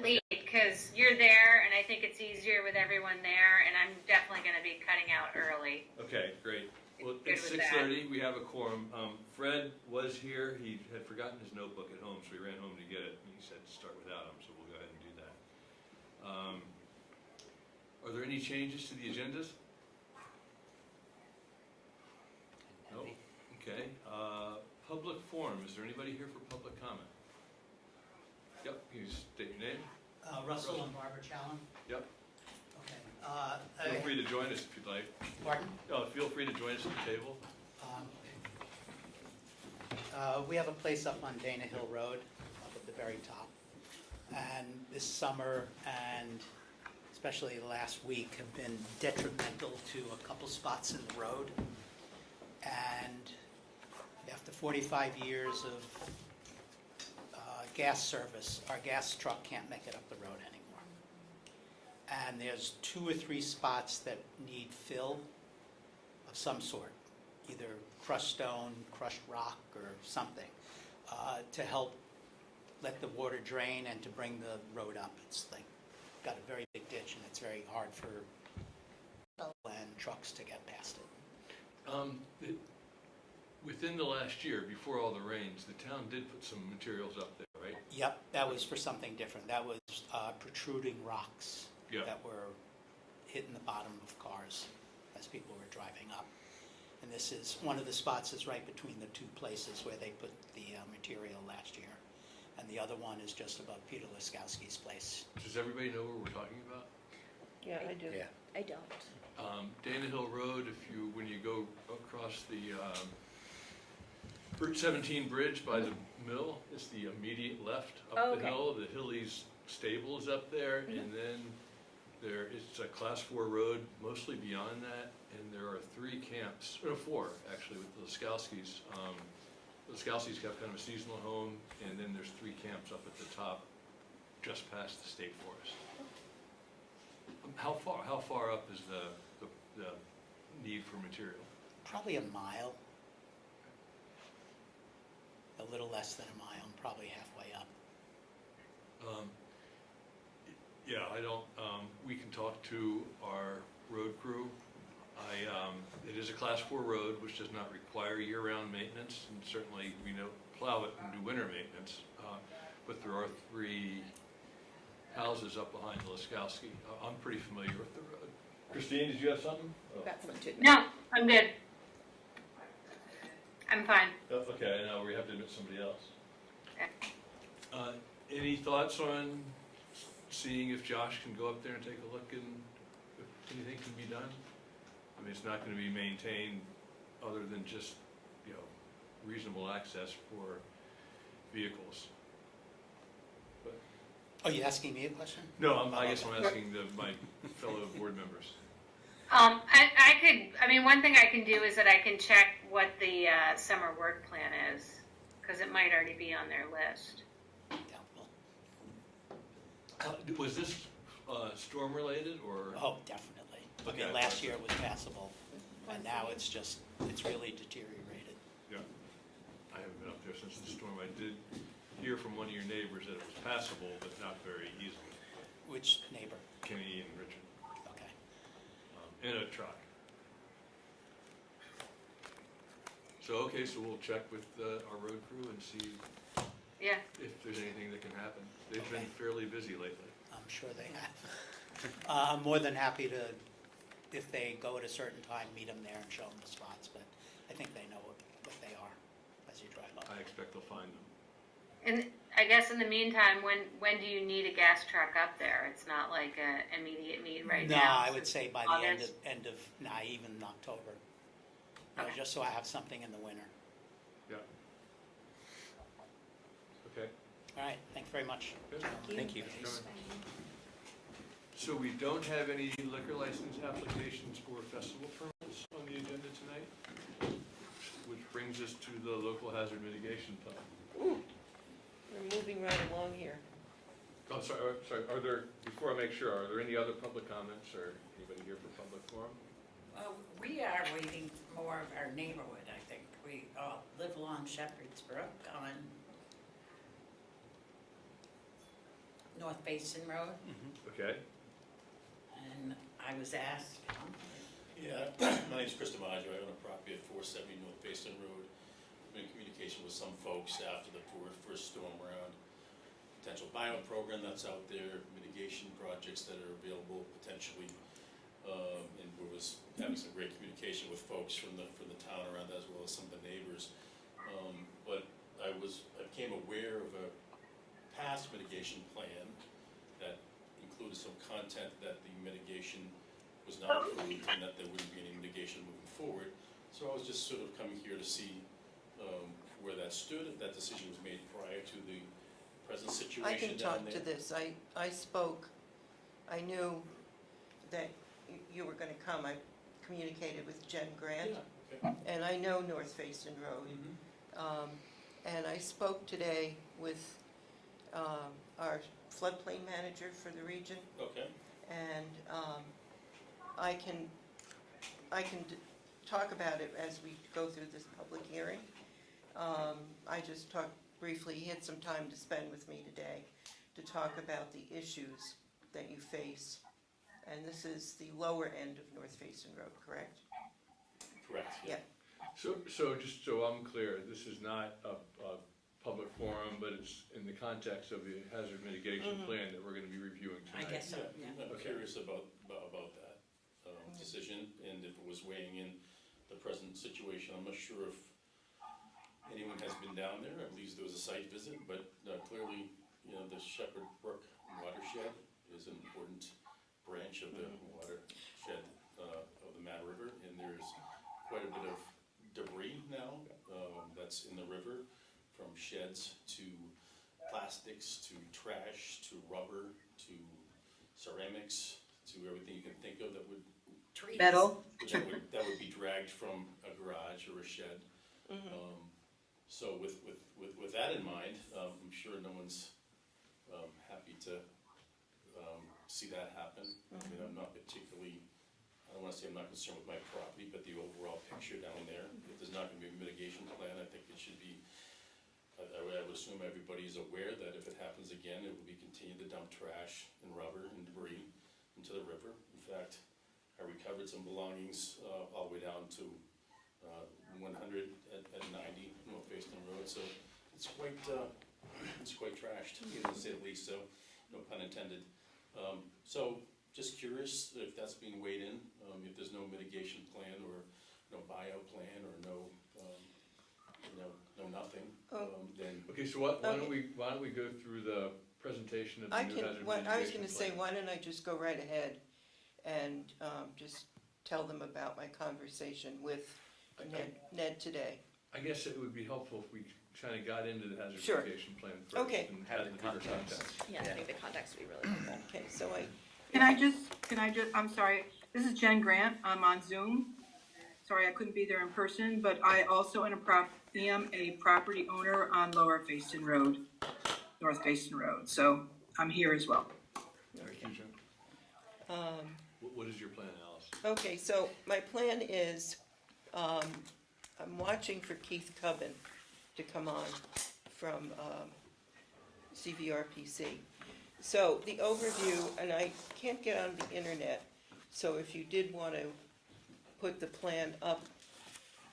lead, because you're there, and I think it's easier with everyone there, and I'm definitely going to be cutting out early. Okay, great. Well, Good it's with that. 6:30, we have a quorum. Fred was here, he had forgotten his notebook at home, so he ran home to get it, and he said to start without him, so we'll go ahead and do that. Are there any changes to the agendas? No? Okay. Public forum, is there anybody here for public comment? Yep, you state your name. Russell and Barbara Challen. Yep. Okay. Feel free to join us if you'd like. Pardon? Feel free to join us at the table. We have a place up on Dana Hill Road, up at the very top. And this summer and especially the last week have been detrimental to a couple spots in the road. And after 45 years of gas service, our gas truck can't make it up the road anymore. And there's 2 or 3 spots that need fill of some sort, either crushed stone, crushed rock, or something, to help let the water drain and to bring the road up. It's like got a very big ditch, and it's very hard for and trucks to get past it. Within the last year, before all the rains, the town did put some materials up there, right? Yep, that was for something different. That was protruding rocks that were hitting the bottom of cars as people were driving up. And this is one of the spots is right between the 2 places where they put the material last year. And the other one is just above Peter Laskowski's place. Does everybody know what we're talking about? Yeah, I do. Yeah. I don't. Dana Hill Road, when you go across the Route 17 bridge by the mill, it's the immediate left up the hill. The Hillies stable is up there, and then it's a class 4 road, mostly beyond that, and there are 3 camps, or 4 actually, with the Laskowskis. The Laskowskis have kind of a seasonal home, and then there's 3 camps up at the top, just past the state forest. How far up is the need for material? Probably a mile. A little less than a mile, probably halfway up. Yeah, I don't, we can talk to our road crew. It is a class 4 road, which does not require year-round maintenance, and certainly we plow it and do winter maintenance. But there are 3 houses up behind the Laskowski. I'm pretty familiar with the road. Christine, did you have something? I've got something to admit. No, I'm good. I'm fine. Okay, now we have to admit somebody else. Okay. Any thoughts on seeing if Josh can go up there and take a look and if anything can be done? I mean, it's not going to be maintained other than just, reasonable access for vehicles. But, Are you asking me a question? no, I guess I'm asking my fellow board members. One thing I can do is that I can check what the summer work plan is, because it might already be on their list. Doubtful. Was this storm related or? Oh, definitely. Okay. I mean, last year it was passable, and now it's really deteriorated. Yeah, I haven't been up there since the storm. I did hear from one of your neighbors that it was passable, but not very easily. Which neighbor? Kenny and Richard. Okay. In a truck. So we'll check with our road crew and see if there's anything that can happen. They've been fairly busy lately. I'm sure they have. I'm more than happy to, if they go at a certain time, meet them there and show them the spots, but I think they know what they are as you drive up. I expect they'll find them. And I guess in the meantime, when do you need a gas truck up there? It's not like an immediate need right now. No, I would say by the August? end of even October. Okay. Just so I have something in the winter. Yeah. Okay. All right, thanks very much. Good. Thank you. So we don't have any liquor license applications or festival permits on the agenda tonight, which brings us to the local hazard mitigation plan. Ooh, we're moving right along here. Oh, sorry, before I make sure, are there any other public comments or anybody here for public forum? We are waiting for more of our neighborhood, I think. We all live along Shepherd's Brook on North Basin Road, Okay, and I was asked, Yeah, my name's Chris DiMaggio. I own a property at 470 North Basin Road. I'm in communication with some folks after the first storm around potential buyout program that's out there, mitigation projects that are available potentially. And we was having some great communication with folks from the town around that, as well as some of the neighbors. But I became aware of a past mitigation plan that included some content that the mitigation was not approved and that there wouldn't be any mitigation moving forward. So I was just sort of coming here to see where that stood, if that decision was made prior to the present I situation can down talk there. to this. I spoke, I knew that you were gonna come. I communicated with Jen Grant, Yeah, okay. and I know North Basin Road. Mhm. And I spoke today with our floodplain manager for the region, Okay, and I can talk about it as we go through this public hearing. I just talked briefly, he had some time to spend with me today to talk about the issues that you face. And this is the lower end of North Basin Road, correct? correct, Yeah. so just so I'm clear, this is not a public forum, but it's in the context of the hazard mitigation plan that we're gonna be reviewing I tonight. guess so, Yeah, yeah. I'm Okay. curious about that decision, and if it was weighing in the present situation. I'm not sure if anyone has been down there. I believe there was a site visit, but clearly, the Shepherd Brook watershed is an important branch of the watershed of the Mad River, and there's quite a bit of debris now that's in the river, from sheds to plastics to trash to rubber to ceramics to everything you can think of that would Trees. that would be dragged from a garage or a shed. So with that in mind, I'm sure no one's happy to see that happen. I mean, I'm not particularly, I don't wanna say I'm not concerned with my property, but the overall picture down there, if there's not gonna be a mitigation plan, I think it should be, I would assume everybody's aware that if it happens again, it will be continued to dump trash and rubber and debris into the river. In fact, I recovered some belongings all the way down to 100 at 90 North Basin Road, so it's quite trashed, to say the least, so no pun intended. So just curious if that's being weighed in, if there's no mitigation plan or no buyout plan or no nothing, then. Okay, so why don't we go through the presentation of the I new can, hazard I was mitigation gonna say, plan? why don't I just go right ahead and just tell them about my conversation with Ned today. I guess it would be helpful if we kind of got into the hazard Sure. mitigation plan first. Okay. And had the bigger context. Yeah, I think the context would be really helpful. Okay, so Can I just, I'm sorry, this is Jen Grant, I'm on Zoom. Sorry, I couldn't be there in person, but I also am a property owner on Lower Basin Road, North Basin Road, so I'm here as well. Thank you, Jen. What is your plan, Alice? okay, so my plan is, I'm watching for Keith Cubbin to come on from CVRPC. So the overview, and I can't get on the internet, so if you did want to put the plan up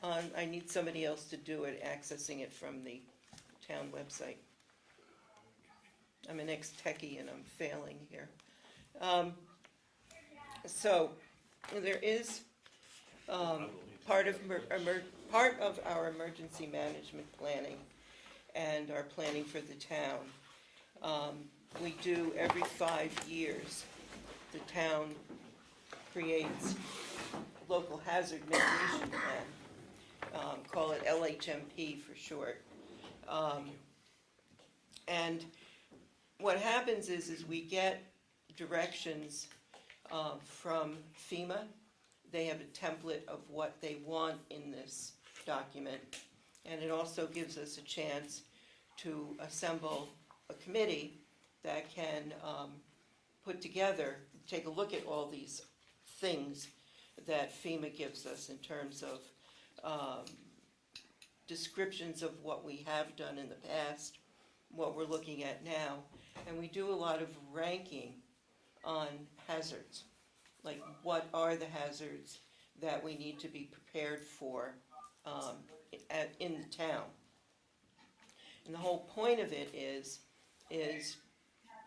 on, I need somebody else to do it, accessing it from the town website. I'm an ex-techie and I'm failing here. So there is part of our emergency management planning and our planning for the town. We do every 5 years, the town creates local hazard mitigation plan, call it LHMP for short. And what happens is we get directions from FEMA. They have a template of what they want in this document, and it also gives us a chance to assemble a committee that can put together, take a look at all these things that FEMA gives us in terms of descriptions of what we have done in the past, what we're looking at now, and we do a lot of ranking on hazards. Like, what are the hazards that we need to be prepared for in the town? And the whole point of it is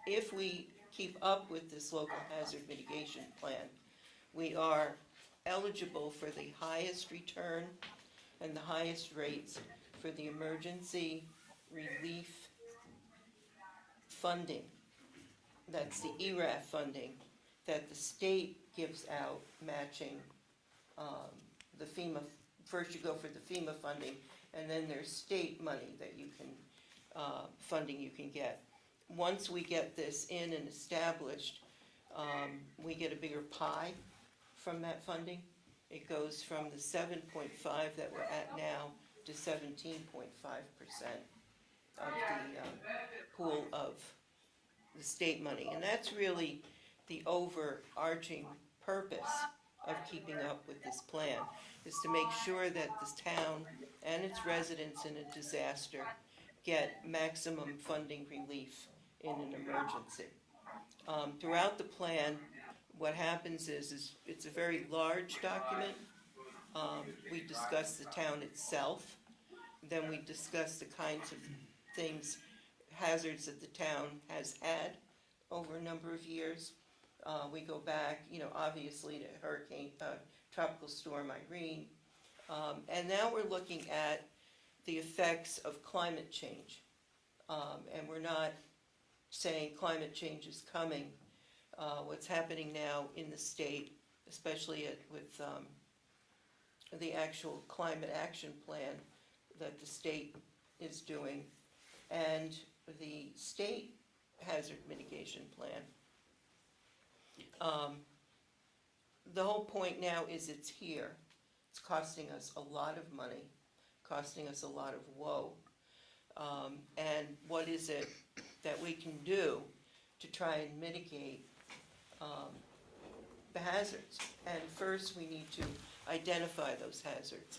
if we keep up with this local hazard mitigation plan, we are eligible for the highest return and the highest rates for the emergency relief funding. That's the ERAF funding that the state gives out, matching the FEMA. First you go for the FEMA funding, and then there's state money that you can, funding you can get. Once we get this in and established, we get a bigger pie from that funding. It goes from the 7.5 that we're at now to 17.5% of the pool of the state money. And that's really the overarching purpose of keeping up with this plan, is to make sure that this town and its residents in a disaster get maximum funding relief in an emergency. Throughout the plan, what happens is it's a very large document. We discuss the town itself, then we discuss the kinds of things, hazards that the town has had over a number of years. We go back, obviously to Tropical Storm Irene, and now we're looking at the effects of climate change. And we're not saying climate change is coming. What's happening now in the state, especially with the actual climate action plan that the state is doing, and the state hazard mitigation plan. The whole point now is it's here. It's costing us a lot of money, costing us a lot of woe. And what is it that we can do to try and mitigate the hazards? And first we need to identify those hazards.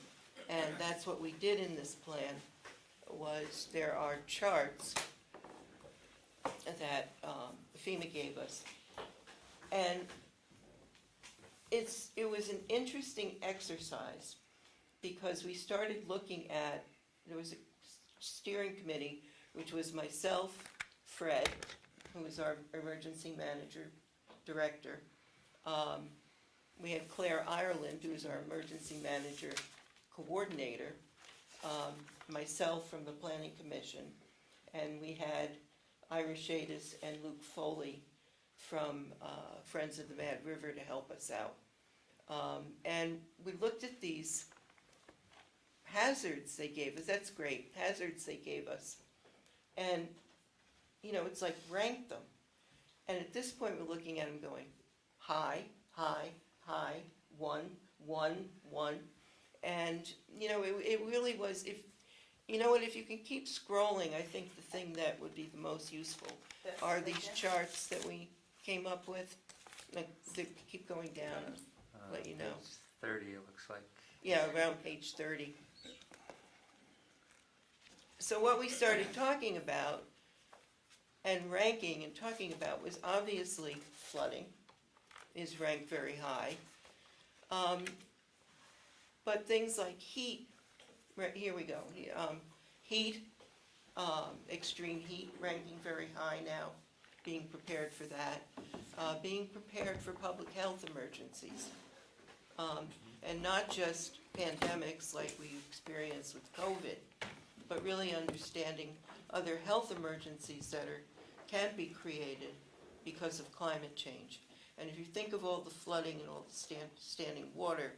And that's what we did in this plan, was there are charts that FEMA gave us. And it was an interesting exercise, because we started looking at, there was a steering committee, which was myself, Fred, who was our emergency manager, director. We had Claire Ireland, who was our emergency manager coordinator, myself from the Planning Commission, and we had Ira Shadis and Luke Foley from Friends of the Mad River to help us out. And we looked at these hazards they gave us. That's great, hazards they gave us. And, it's like rank them. And at this point we're looking at them going high, high, high, 1, 1, 1. And, it really was, if you can keep scrolling, I think the thing that would be the most useful are these charts that we came up with. Like, they keep going down, let you know. Page 30, it looks like. Yeah, around page 30. So what we started talking about and ranking and talking about was obviously flooding is ranked very high. But things like heat, right here we go, heat, extreme heat ranking very high now, being prepared for that, being prepared for public health emergencies, and not just pandemics like we experienced with COVID, but really understanding other health emergencies that can be created because of climate change. And if you think of all the flooding and all the standing water,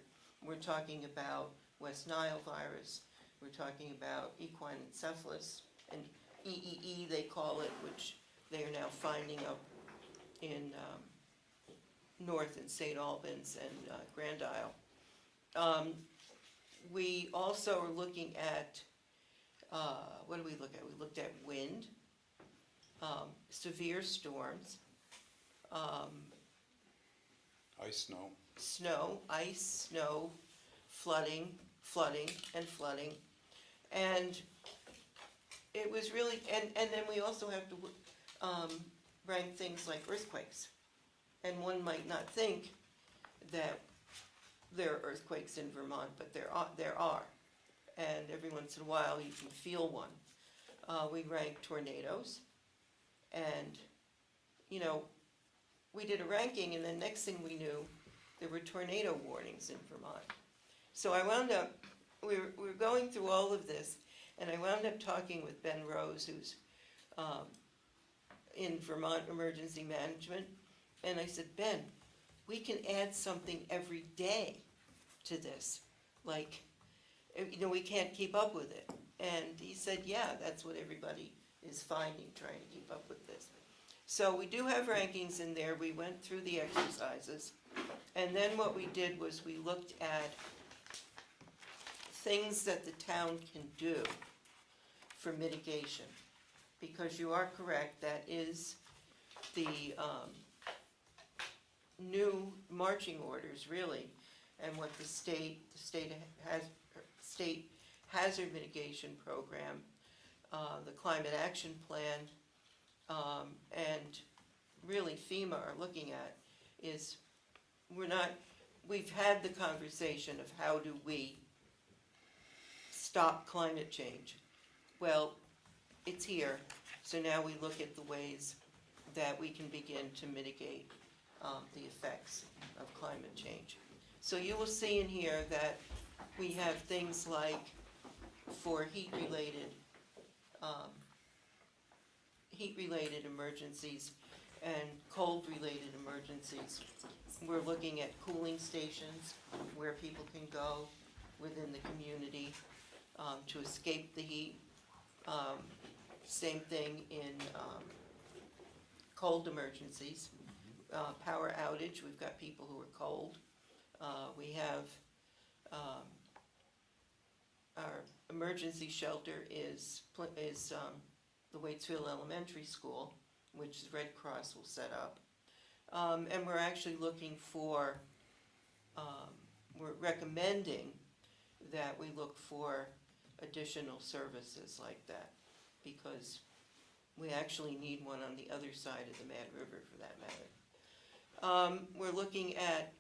we're talking about West Nile virus, we're talking about equine encephalitis, and EEE they call it, which they are now finding up in north in St. Albans and Grand Isle. We also are looking at, what do we look at? We looked at wind, severe storms, Ice, snow, ice, snow, flooding, and flooding. And it was really, and then we also have to rank things like earthquakes. And one might not think that there are earthquakes in Vermont, but there are. And every once in a while you can feel one. We rank tornadoes, and, you know, we did a ranking, and the next thing we knew, there were tornado warnings in Vermont. So I wound up, we were going through all of this, and I wound up talking with Ben Rose, who's in Vermont Emergency Management, and I said, Ben, we can add something every day to this. Like, you know, we can't keep up with it. And he said, yeah, that's what everybody is finding, trying to keep up with this. So we do have rankings in there. We went through the exercises. And then what we did was we looked at things that the town can do for mitigation. Because you are correct, that is the new marching orders, really, and what the state hazard mitigation program, the climate action plan, and really FEMA are looking at is we've had the conversation of how do we stop climate change. Well, it's here, so now we look at the ways that we can begin to mitigate the effects of climate change. So you will see in here that we have things like for heat-related emergencies and cold-related emergencies. We're looking at cooling stations where people can go within the community to escape the heat. Same thing in cold emergencies. Power outage, we've got people who are cold. We have our emergency shelter is the Waitsfield Elementary School, which the Red Cross will set up. And we're actually looking for, we're recommending that we look for additional services like that, because we actually need one on the other side of the Mad River, for that matter. We're looking at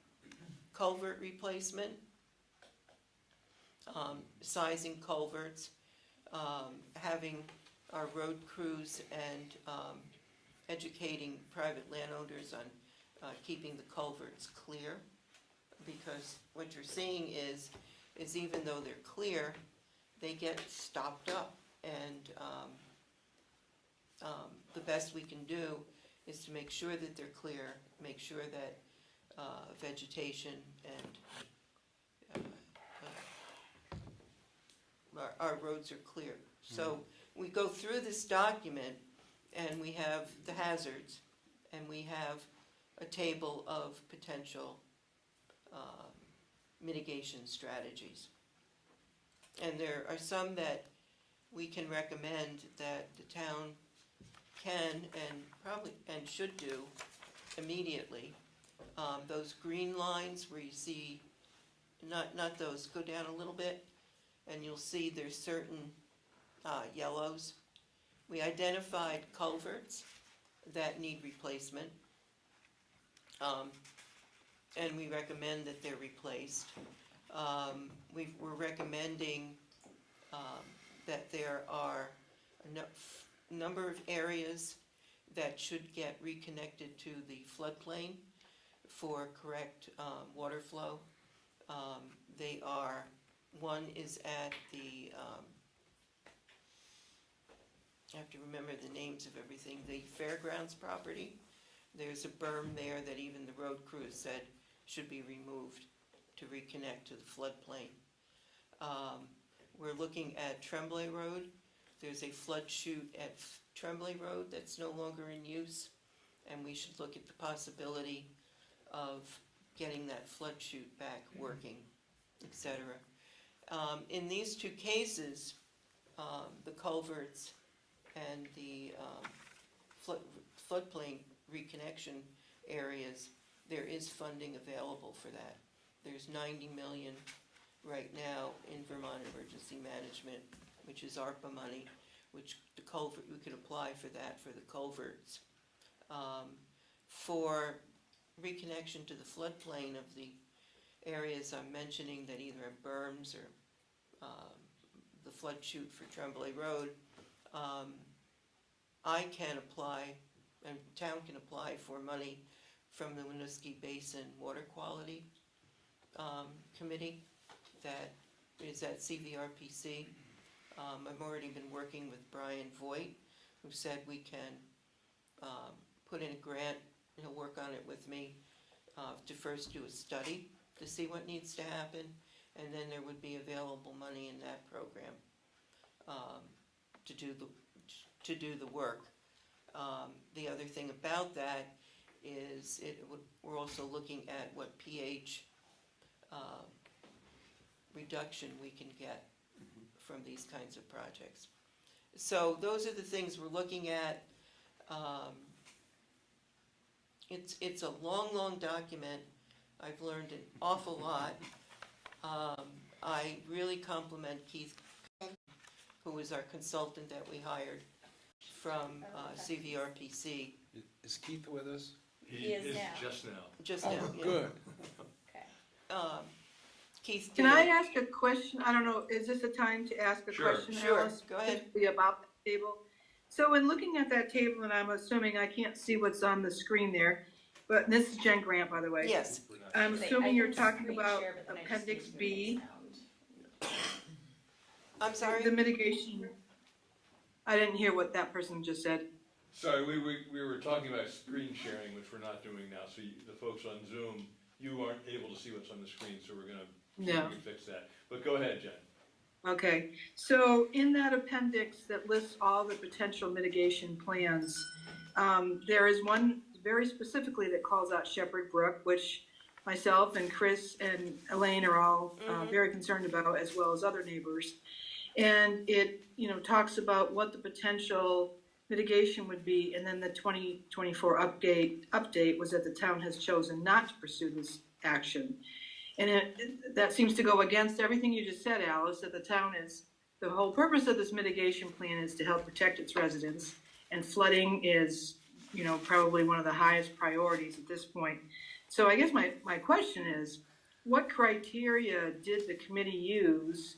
culvert replacement, sizing culverts, having our road crews and educating private landowners on keeping the culverts clear, because what you're seeing is even though they're clear, they get stopped up, and the best we can do is to make sure that they're clear, make sure that vegetation and our roads are clear. So we go through this document, and we have the hazards, and we have a table of potential mitigation strategies. And there are some that we can recommend that the town can and probably and should do immediately. Those green lines where you see, not those, go down a little bit, and you'll see there's certain yellows. We identified culverts that need replacement, and we recommend that they're replaced. We're recommending that there are a number of areas that should get reconnected to the floodplain for correct water flow. They are, one is at the, I have to remember the names of everything, the fairgrounds property. There's a berm there that even the road crew has said should be removed to reconnect to the floodplain. We're looking at Tremblay Road. There's a flood chute at Tremblay Road that's no longer in use, and we should look at the possibility of getting that flood chute back working, etc. In these two cases, the culverts and the floodplain reconnection areas, there is funding available for that. There's 90 million right now in Vermont Emergency Management, which is ARPA money. which the culvert, we could apply for that for the culverts. For reconnection to the floodplain of the areas I'm mentioning that either have berms or the flood chute for Tremblay Road, I can apply, and town can apply for money from the Winooski Basin Water Quality Committee that is at CVRPC. I've already been working with Brian Voigt, who said we can put in a grant, he'll work on it with me, to first do a study to see what needs to happen, and then there would be available money in that program to do the work. The other thing about that is we're also looking at what pH reduction we can get from these kinds of projects. So those are the things we're looking at. It's a long document. I've learned an awful lot. I really compliment Keith, who is our consultant that we hired from CVRPC. Is Keith with us? He is now. Just now. Just now, yeah. Good. Keith Can did I it. ask a question? I don't know, is this a time to ask a Sure. question, Sure, Alice? go ahead. Specifically about the table? So in looking at that table, and I'm assuming I can't see what's on the screen there, but this is Jen Grant, by the way. Yes, I'm assuming you're talking about Appendix B, I'm sorry? the mitigation. I didn't hear what that person just said. Sorry, we were talking about screen sharing, which we're not doing now, so the folks on Zoom, you aren't able to see what's on the screen, so we're gonna, No. we can fix that. But go ahead, Jen. Okay, so in that appendix that lists all the potential mitigation plans, there is one very specifically that calls out Shepherd Brook, which myself and Chris and Elaine are all very concerned about, as well as other neighbors. And it, talks about what the potential mitigation would be, and then the 2024 update was that the town has chosen not to pursue this action. And that seems to go against everything you just said, Alice, that the whole purpose of this mitigation plan is to help protect its residents, and flooding is, probably one of the highest priorities at this point. So I guess my question is, what criteria did the committee use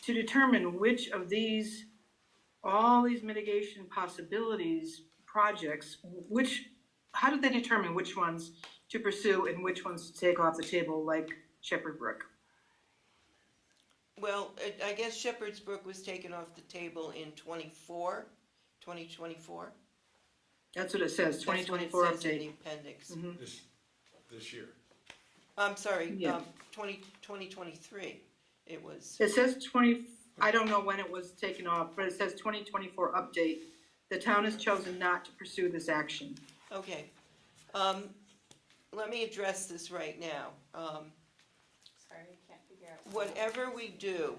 to determine which of all these mitigation possibilities, projects, how did they determine which ones to pursue and which ones to take off the table, like Shepherd Brook? Well, I guess Shepherd's Brook was taken off the table in 2024. That's what it says, 2024 That's what it says in update. the appendix. Mhm. This year. I'm sorry, Yeah. 2023, it was. It says I don't know when it was taken off, but it says 2024 update. The town has chosen not to pursue this action. Okay. Let me address this right now. Sorry, I can't figure out. Whatever we do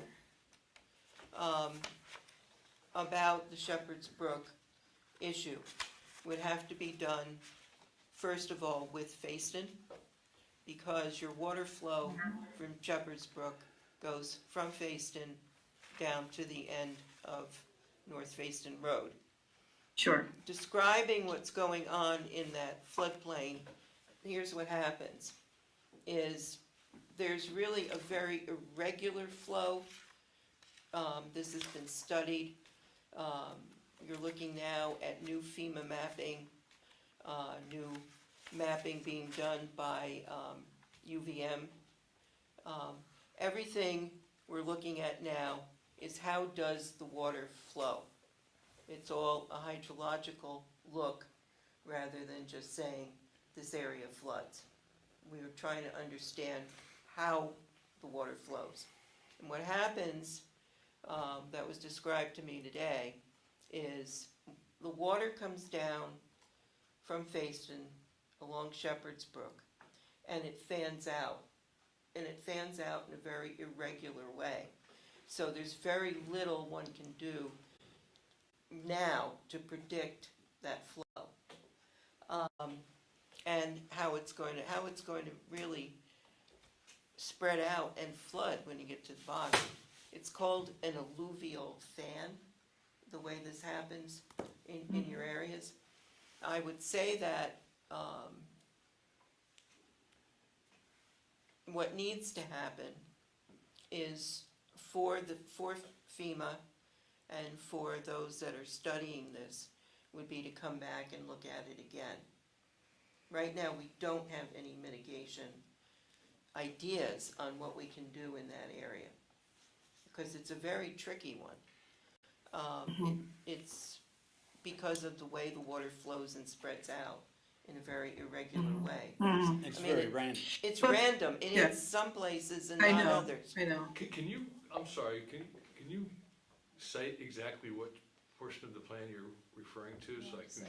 about the Shepherd's Brook issue would have to be done, first of all, with Fayston, because your water flow from Shepherd's Brook goes from Fayston down to the end of North Fayston Road. Sure. Describing what's going on in that floodplain, here's what happens, is there's really a very irregular flow. This has been studied. You're looking now at new FEMA mapping, new mapping being done by UVM. Everything we're looking at now is how does the water flow. It's all a hydrological look rather than just saying this area floods. We were trying to understand how the water flows. And what happens, that was described to me today, is the water comes down from Fayston along Shepherd's Brook, and it fans out. And it fans out in a very irregular way. So there's very little one can do now to predict that flow. And how it's going to really spread out and flood when you get to the bottom. It's called an alluvial fan. the way this happens in your areas. I would say that, what needs to happen is for FEMA and for those that are studying this, would be to come back and look at it again. Right now, we don't have any mitigation ideas on what we can do in that area, because it's a very tricky one. It's because of the way the water flows and spreads out in a very irregular way. It's I mean, very random. It's But- random, it yeah. hits some places and I not know, others. I know. Can you, I'm sorry, can you cite exactly what portion of the plan you're referring to, so I can?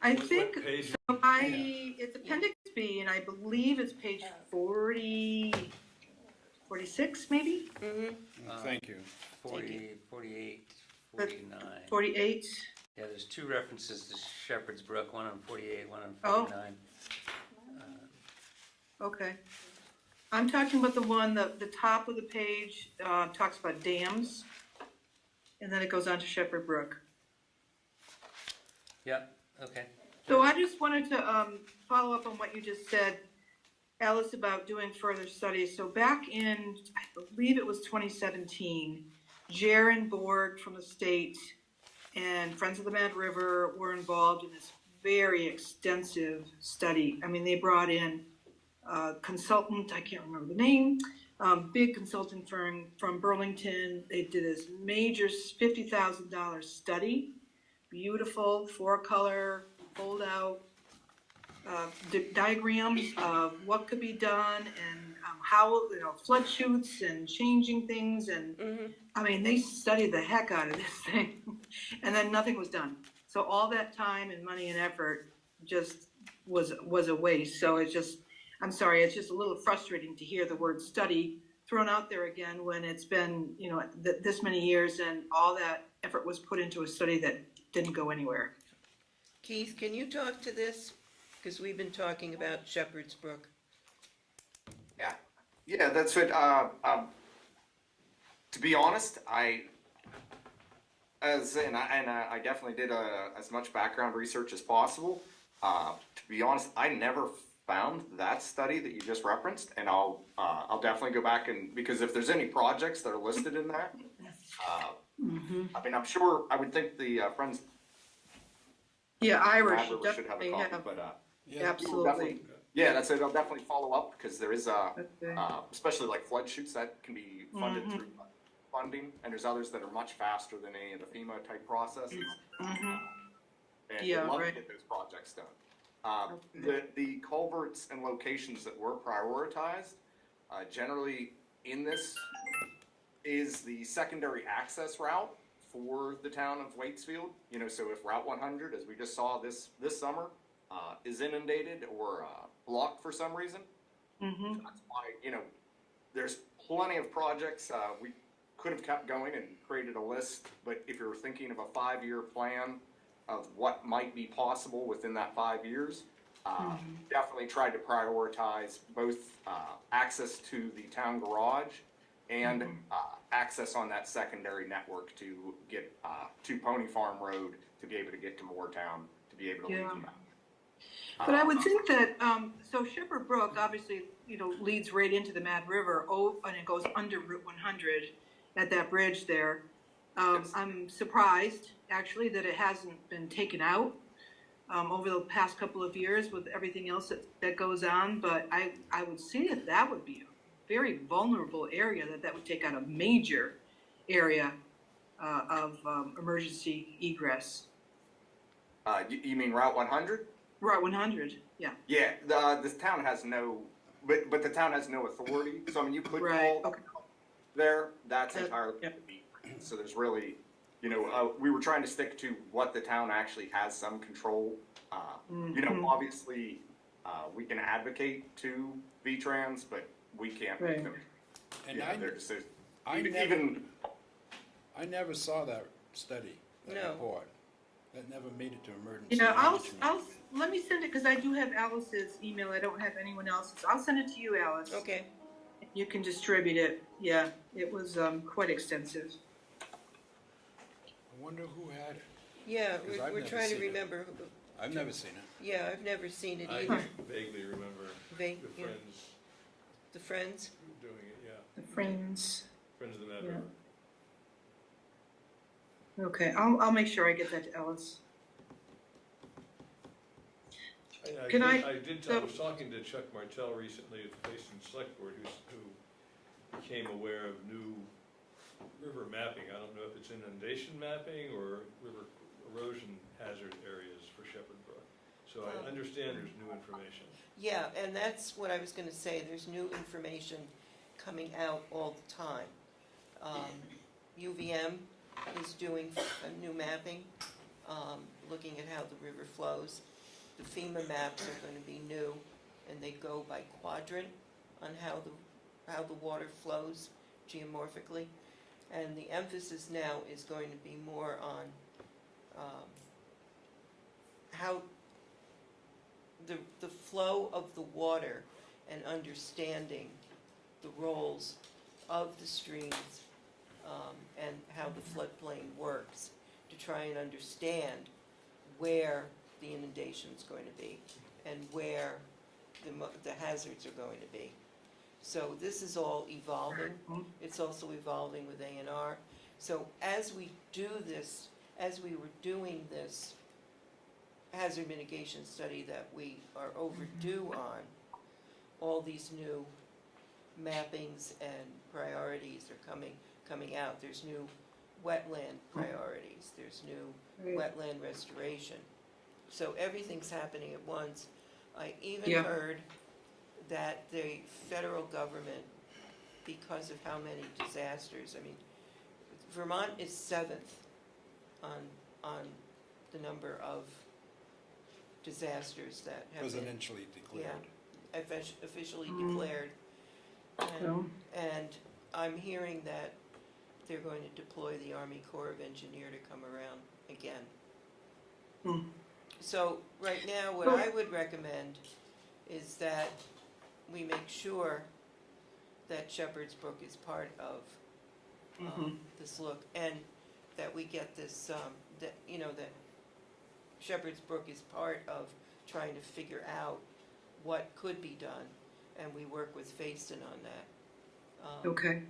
I what think, page? so it's Appendix B, and I believe it's page 46, maybe? Thank you. 40, 48, But- 49. 48? Yeah, there's two references to Shepherd's Brook, one on 48, one on Oh. 49. Okay. I'm talking about the one, the top of the page talks about dams, and then it goes on to Shepherd Brook. Yep, okay. So I just wanted to follow up on what you just said, Alice, about doing further studies. So back in, I believe it was 2017, Jaren Board from the state and Friends of the Mad River were involved in this very extensive study. I mean, they brought in a consultant, I can't remember the name, big consulting firm from Burlington. They did this major $50,000 study, beautiful, 4-color, fold out diagrams of what could be done and how, flood chutes and changing things. And I mean, they studied the heck out of this thing and then nothing was done. So all that time and money and effort just was a waste. So it's just, I'm sorry, it's just a little frustrating to hear the word study thrown out there again when it's been, this many years and all that effort was put into a study that didn't go anywhere. Keith, can you talk to this? Because we've been talking about Shepherd's Brook. Yeah, that's it. To be honest, I definitely did as much background research as possible. To be honest, I never found that study that you just referenced, and I'll definitely go back because if there's any projects that are listed in that, I mean, I'm sure, I would think the Friends Yeah, Irish Mad River should have a definitely copy, have, but absolutely. yeah, that's it. I'll definitely follow up because there is Okay. especially like flood chutes that can be funded through funding, and there's others that are much faster than any of the FEMA type processes. And Yeah, we'd love right. to get those projects done. The culverts and locations that were prioritized, generally in this is the secondary access route for the town of Waitsfield. So if Route 100, as we just saw this summer, is inundated or blocked for some reason, that's why, there's plenty of projects. We could have kept going and created a list, but if you're thinking of a 5-year plan of what might be possible within that 5 years, definitely tried to prioritize both access to the town garage and access on that secondary network to get to Pony Farm Road to be able to get to Moortown, to be able to leave them out. But I would think that, so Shepherd Brook obviously, leads right into the Mad River, and it goes under Route 100 at that bridge there. Yes. I'm surprised, actually, that it hasn't been taken out over the past couple of years with everything else that goes on. But I would see that would be a very vulnerable area, that would take out a major area of emergency egress. You mean Route 100? Route 100, yeah. Yeah, this town has no, but the town has no authority. So I mean, you could Right, call okay. there. That's Yep, entirely yep. So there's really, we were trying to stick to what the town actually has some control. Obviously, we can advocate to V-Trans, but we can't make Right. them. And Their decision. I never saw that study, that No. report. That never made it to emergency Yeah, management. let me send it, because I do have Alice's email, I don't have anyone else's. I'll send it to you, Alice. Okay. You can distribute it. Yeah, it was quite extensive. I wonder who had it. Yeah, 'Cause I've we're never trying to seen it. remember. I've never seen it. Yeah, I've never seen it I either. vaguely remember Vague, the yeah. Friends The Friends? doing it, yeah. The Friends. Friends of the Mad Yeah. River. Okay, I'll make sure I get that to Ellis. Can I- I was talking to Chuck Martell recently at the Waitsfield Selectboard, who became aware of new river mapping. I don't know if it's inundation mapping or river erosion hazard areas for Shepherd Brook. So I understand there's new information. Yeah, and that's what I was gonna say, there's new information coming out all the time. UVM is doing a new mapping, looking at how the river flows. The FEMA maps are gonna be new, and they go by quadrant on how the water flows geomorphically. And the emphasis now is going to be more on how the flow of the water and understanding the roles of the streams and how the floodplain works, to try and understand where the inundation's going to be and where the hazards are going to be. So this is all evolving. It's also evolving with A&R. So as we do this, as we were doing this hazard mitigation study that we are overdue on, all these new mappings and priorities are coming out. There's new wetland priorities, there's new wetland restoration. So everything's happening at once. I even Yeah. heard that the federal government, because of how many disasters, I mean, Vermont is 7th on the number of disasters that have been Presidentially declared. officially declared. And I'm hearing that they're going to deploy the Army Corps of Engineer to come around again. So right now, what I would recommend is that we make sure that Shepherd's Brook is part of this look, and that we get this, that Shepherd's Brook is part of trying to figure out what could be done, and we work with Facein on that. Okay.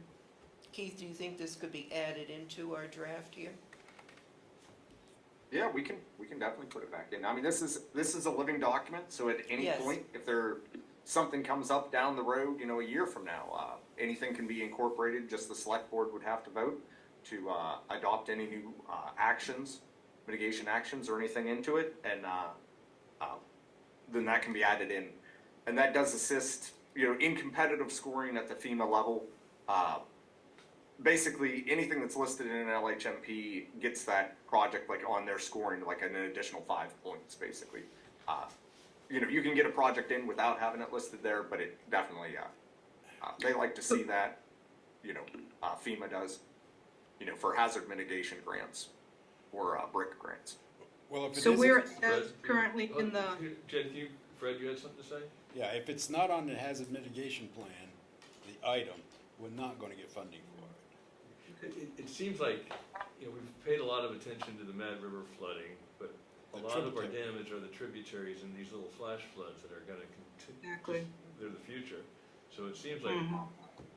Keith, do you think this could be added into our draft here? Yeah, we can definitely put it back in. I mean, this is a living document, so at any Yes. point, if something comes up down the road, a year from now, anything can be incorporated. Just the select board would have to vote to adopt any new mitigation actions or anything into it, and then that can be added in. And that does assist, in competitive scoring at the FEMA level. Basically, anything that's listed in an LHMP gets that project on their scoring an additional 5 points, basically. You can get a project in without having it listed there, but it definitely, they like to see that, FEMA does, for hazard mitigation grants or BRIC grants. Well, if it So isn't- we're Fred, currently in the, Jen, Fred, you had something to say? Yeah, if it's not on the hazard mitigation plan, the item, we're not gonna get funding for it. It seems like, we've paid a lot of attention to the Mad River flooding, but a The lot of our tributary. damage are the tributaries and these little flash floods that are gonna continue. exactly. They're the future. So it seems like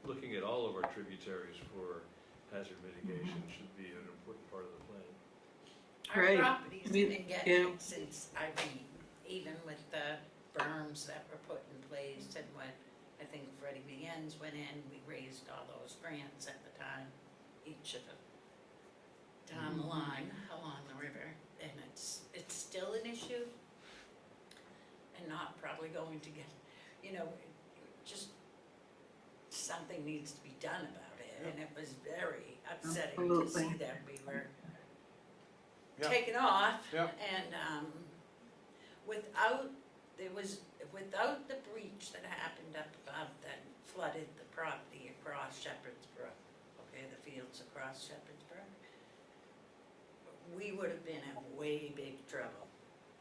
looking at all of our tributaries for hazard mitigation should be an important part of the plan. Our Right. property's We- been getting yeah. it since, even with the berms that were put in place and when I think Freddie Viennes went in, we raised all those grants at the time, each of them, down the line along the river. And it's still an issue and not probably going to get, just something needs to be done about it. And it was very upsetting to Absolutely. see that we were Yeah. taken off. Yeah. And without the breach that happened up above that flooded the property across Shepherd's Brook, okay, the fields across Shepherd's Brook, we would have been in way big trouble.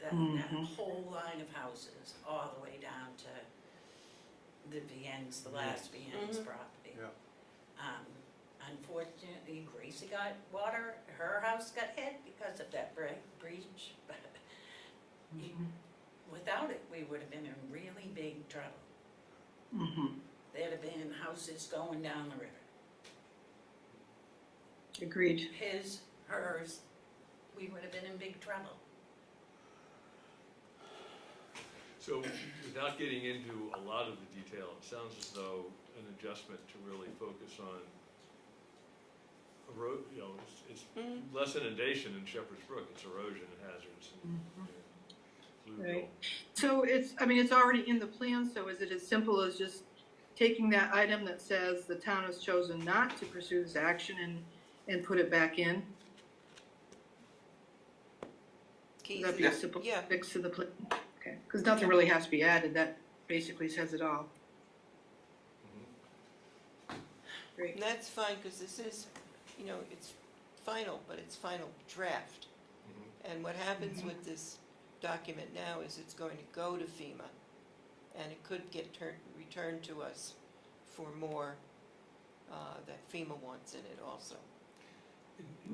That whole line of houses, all the way down to the Viennes, the last Viennes property. Yeah. Unfortunately, Gracie got water, her house got hit because of that breach, but without it, we would have been in really big trouble. There'd have been houses going down the river. Agreed. His, hers, we would have been in big trouble. So without getting into a lot of the detail, it sounds as though an adjustment to really focus on it's less inundation in Shepherd's Brook, it's erosion hazards. And Right. So it's already in the plan, so is it as simple as just taking that item that says the town has chosen not to pursue this action and put it back in? Would that be a simple Yeah. fix to the plan? Okay, because nothing really has to be added, that basically says it all. Great. And that's fine, because this is, it's final, but it's final draft. And what happens with this document now is it's going to go to FEMA, and it could get returned to us for more that FEMA wants in it also.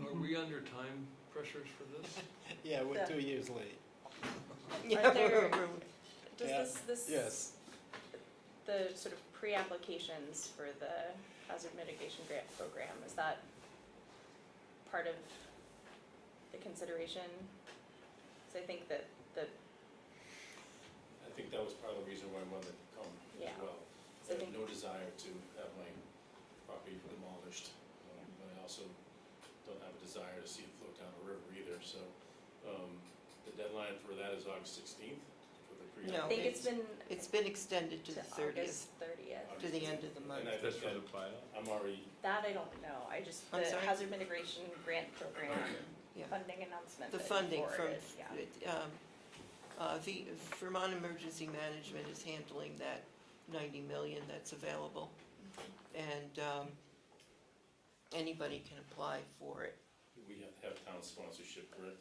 Are we under time pressures for this? Yeah, we're 2 years late. Yeah, there- Does Yeah. this Yes. the sort of pre-applications for the hazard mitigation grant program, is that part of the consideration? So I think that I think that was part of the reason why I wanted to come Yeah. as well. So I I have think- no desire to have my property demolished, but I also don't have a desire to see it float down the river either, so, the deadline for that is August 16th for the pre. No. I think It's been extended to the 30th, August 30th. to the end of the month. And I That's think for that the buyout? I'm already, That I don't know, I'm the sorry? hazard mitigation grant program Yeah. funding announcement The that you funding from, forwarded, yeah. the Vermont Emergency Management is handling that 90 million that's available. And anybody can apply for it. we have town sponsorship, correct?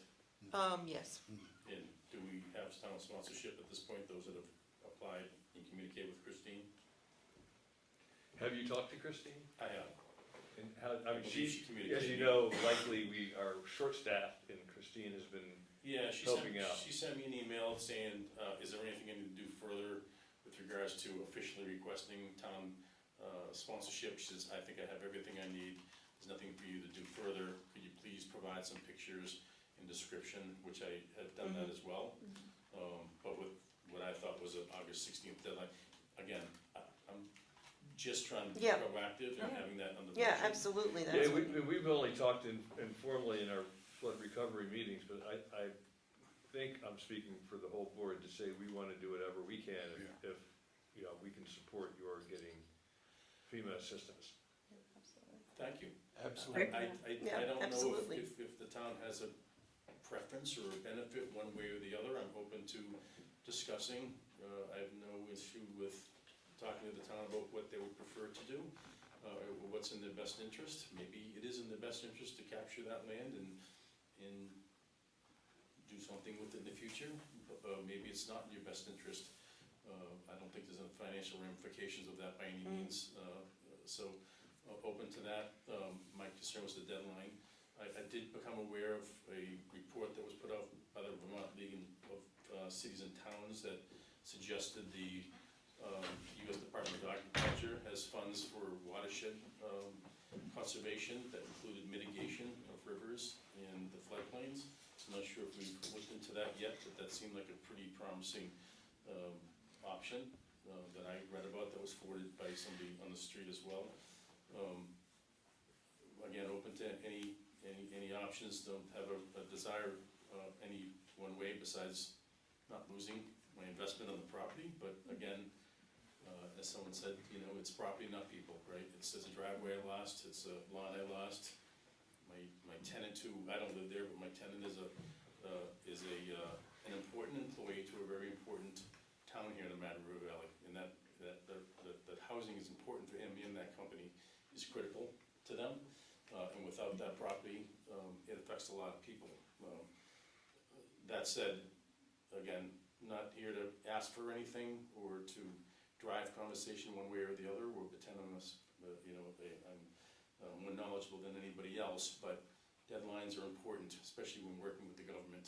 Yes, And do we have town sponsorship at this point, those that have applied and communicate with Christine? Have you talked to Christine? I have. And how, I mean, believe she, communicated. as you know, likely we are short-staffed and Christine has been, Yeah, Helping out. she sent me an email saying, is there anything I need to do further with regards to officially requesting town sponsorship? She says, I think I have everything I need, there's nothing for you to do further, could you please provide some pictures and description, which I had done that as well. But with what I thought was an August 16th deadline, again, I'm just trying to be Yeah. proactive and having that on the. yeah, budget. absolutely, yeah, that's what, we've only talked informally in our flood recovery meetings, but I think I'm speaking for the whole board to say we want to do whatever we can if we can support your getting FEMA assistance. Thank you. Absolutely. Yeah, I don't know absolutely. if the town has a preference or a benefit one way or the other. I'm open to discussing. I have no issue with talking to the town about what they would prefer to do, what's in their best interest. Maybe it is in their best interest to capture that land and do something with it in the future. Maybe it's not in your best interest. I don't think there's any financial ramifications of that by any means. So open to that. My concern was the deadline. I did become aware of a report that was put out by the Vermont League of Cities and Towns that suggested the U.S. Department of Agriculture has funds for watershed conservation that included mitigation of rivers and the floodplains. I'm not sure if we've looked into that yet, but that seemed like a pretty promising option that I read about that was forwarded by somebody on the street as well. Again, open to any options. Don't have a desire any one way besides not losing my investment on the property. But again, as someone said, it's property, not people, right? It's a driveway I lost, it's a lawn I lost. My tenant who, I don't live there, but my tenant is an important employee to a very important town here in the Mad River Valley. And that housing is important for him and that company is critical to them. And without that property, it affects a lot of people. That said, again, not here to ask for anything or to drive conversation one way or the other or pretend I'm more knowledgeable than anybody else, but deadlines are important, especially when working with the government.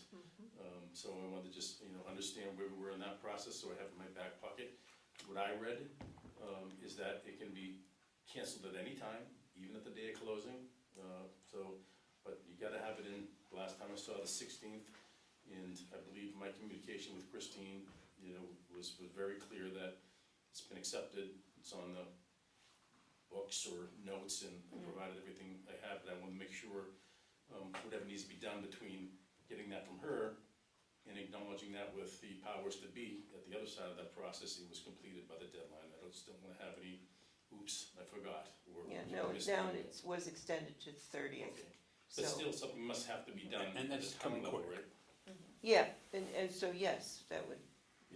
So I wanted to just, understand where we were in that process, so I have it in my back pocket. What I read, is that it can be canceled at any time, even at the day of closing. But you gotta have it in, the last time I saw the 16th, and I believe my communication with Christine, was very clear that it's been accepted, it's on the books or notes, and I provided everything I have, but I wanna make sure, whatever needs to be done between getting that from her and acknowledging that with the powers to be at the other side of that process, it was completed by the deadline. I just don't wanna have any, oops, I forgot, or. Yeah, no, missed now anything. it was extended to 30th. Okay. But So, still, something must have to be done And at that's the town coming level, quick. right? yeah, and so yes, that would,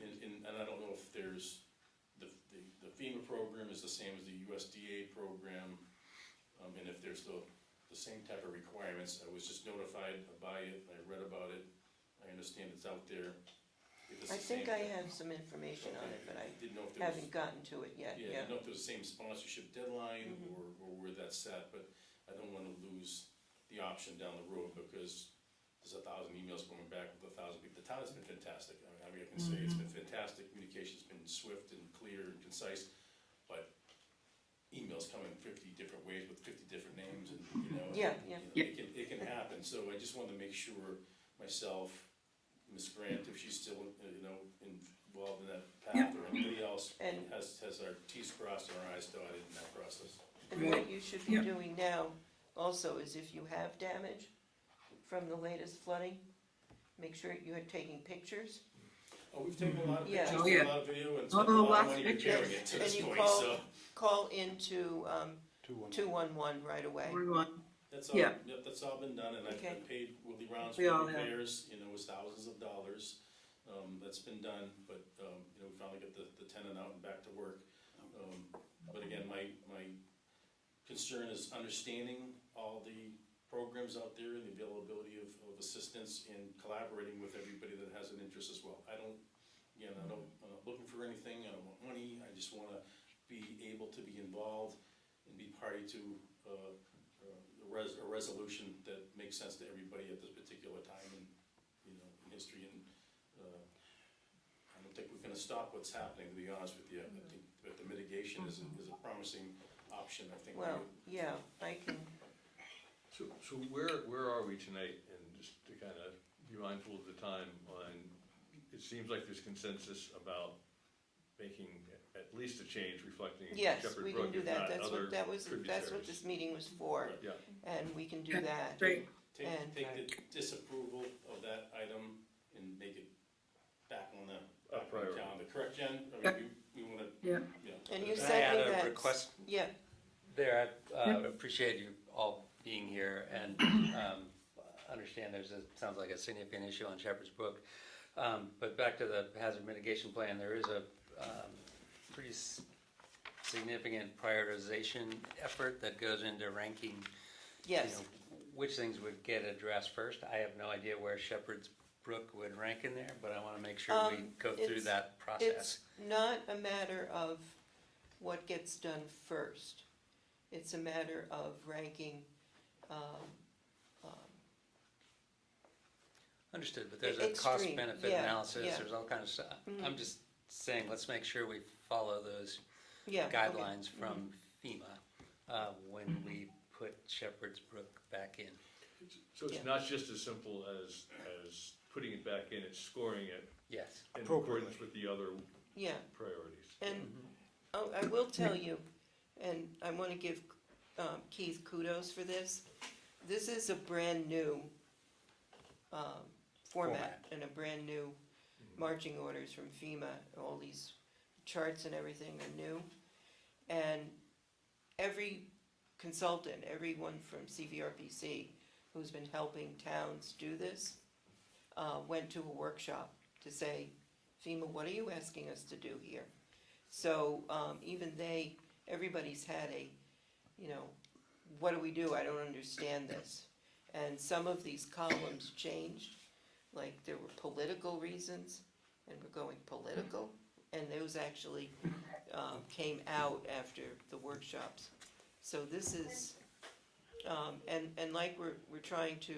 And I don't know if there's, the FEMA program is the same as the USDA program, and if there's the same type of requirements. I was just notified by it, I read about it, I understand it's out there. If it's I the think same I type- have some information on it, but I Didn't know if there was. haven't gotten to it yet, Yeah, I yeah. didn't know if there was the same sponsorship deadline Mhm. or where that's set, but I don't wanna lose the option down the road because there's 1,000 emails going back with 1,000 people. The town has been fantastic. I mean, I can say it's been fantastic. Communication's been swift and clear and concise, but emails come in 50 different ways with 50 different names and, Yeah, yeah. it can happen. So I just wanted to make sure myself, Ms. Grant, if she's still, involved in that path or anybody else, And- has our T's crossed and our I's dotted in that process. And what you should be Yeah. doing now also is if you have damage from the latest flooding, make sure you are taking pictures. Oh, we've taken a lot of Yeah. pictures, Oh, a yeah. lot of video, and Oh, spent a lot lots of of money repairing pictures. it to And this you point, call- so. Call into 2-1. 211 right away. Everyone, That's all, Yeah. yep, that's all been done, and I've Okay. paid Willie Rounds We for all have. repairs, it was thousands of dollars. That's been done, but, we finally got the tenant out and back to work. But again, my concern is understanding all the programs out there and the availability of assistance and collaborating with everybody that has an interest as well. I'm not looking for anything, I don't want money, I just wanna be able to be involved and be party to, a resolution that makes sense to everybody at this particular time in history, and, I don't think we're gonna stop what's happening, to be honest with you. I think that the mitigation is a promising option, I think. Well, yeah, I can, So where are we tonight? And just to kind of be mindful of the time on, it seems like there's consensus about making at least a change reflecting yes, Shepherd we Brook, can do if that. not That's other what, that's what tributaries. this meeting was for, Yeah, and we can do Yeah, that. great. And- Take the disapproval of that item and make it back on the priority. calendar, correct, Jen? I Yeah. mean, we wanna, Yeah. And you Can I sent add me a that. request Yeah, there? I appreciate you all being here and understand sounds like a significant issue on Shepherd's Brook. But back to the hazard mitigation plan, there is a pretty significant prioritization effort that goes into ranking, yes. which things would get addressed first. I have no idea where Shepherd's Brook would rank in there, but I want to make sure we go through it's- that process. It's not a matter of what gets done first. It's a matter of ranking, Understood, but there's a cost extreme, benefit yeah, analysis, yeah. there's all kinds of stuff. Mhm. I'm just saying, let's make sure we follow those yeah. okay. guidelines from FEMA when we put Shepherd's Brook back in. so it's Yeah. not just as simple as putting it back in, it's scoring it Yes. in Appropriately. accordance with the other Yeah, priorities. and I will tell you, and I want to give Keith kudos for this. This is a brand-new format and a brand-new marching orders from FEMA. All these charts and everything are new. And every consultant, everyone from CVRPC who's been helping towns do this, went to a workshop to say, FEMA, what are you asking us to do here? So even everybody's had what do we do? I don't understand this. And some of these columns changed, like there were political reasons, and we're going political. And those actually came out after the workshops. So this is And like we're trying to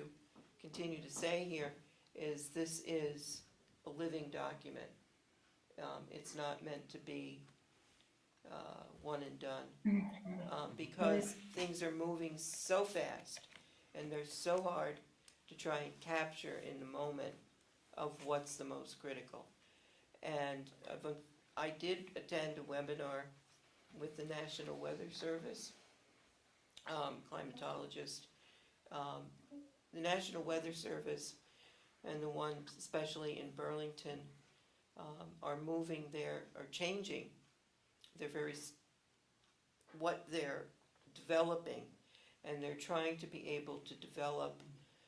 continue to say here, is this is a living document. It's not meant to be one and done. Because things are moving so fast and they're so hard to try and capture in the moment of what's the most critical. And I did attend a webinar with the National Weather Service, climatologist. The National Weather Service and the one especially in Burlington are changing what they're developing, and they're trying to be able to develop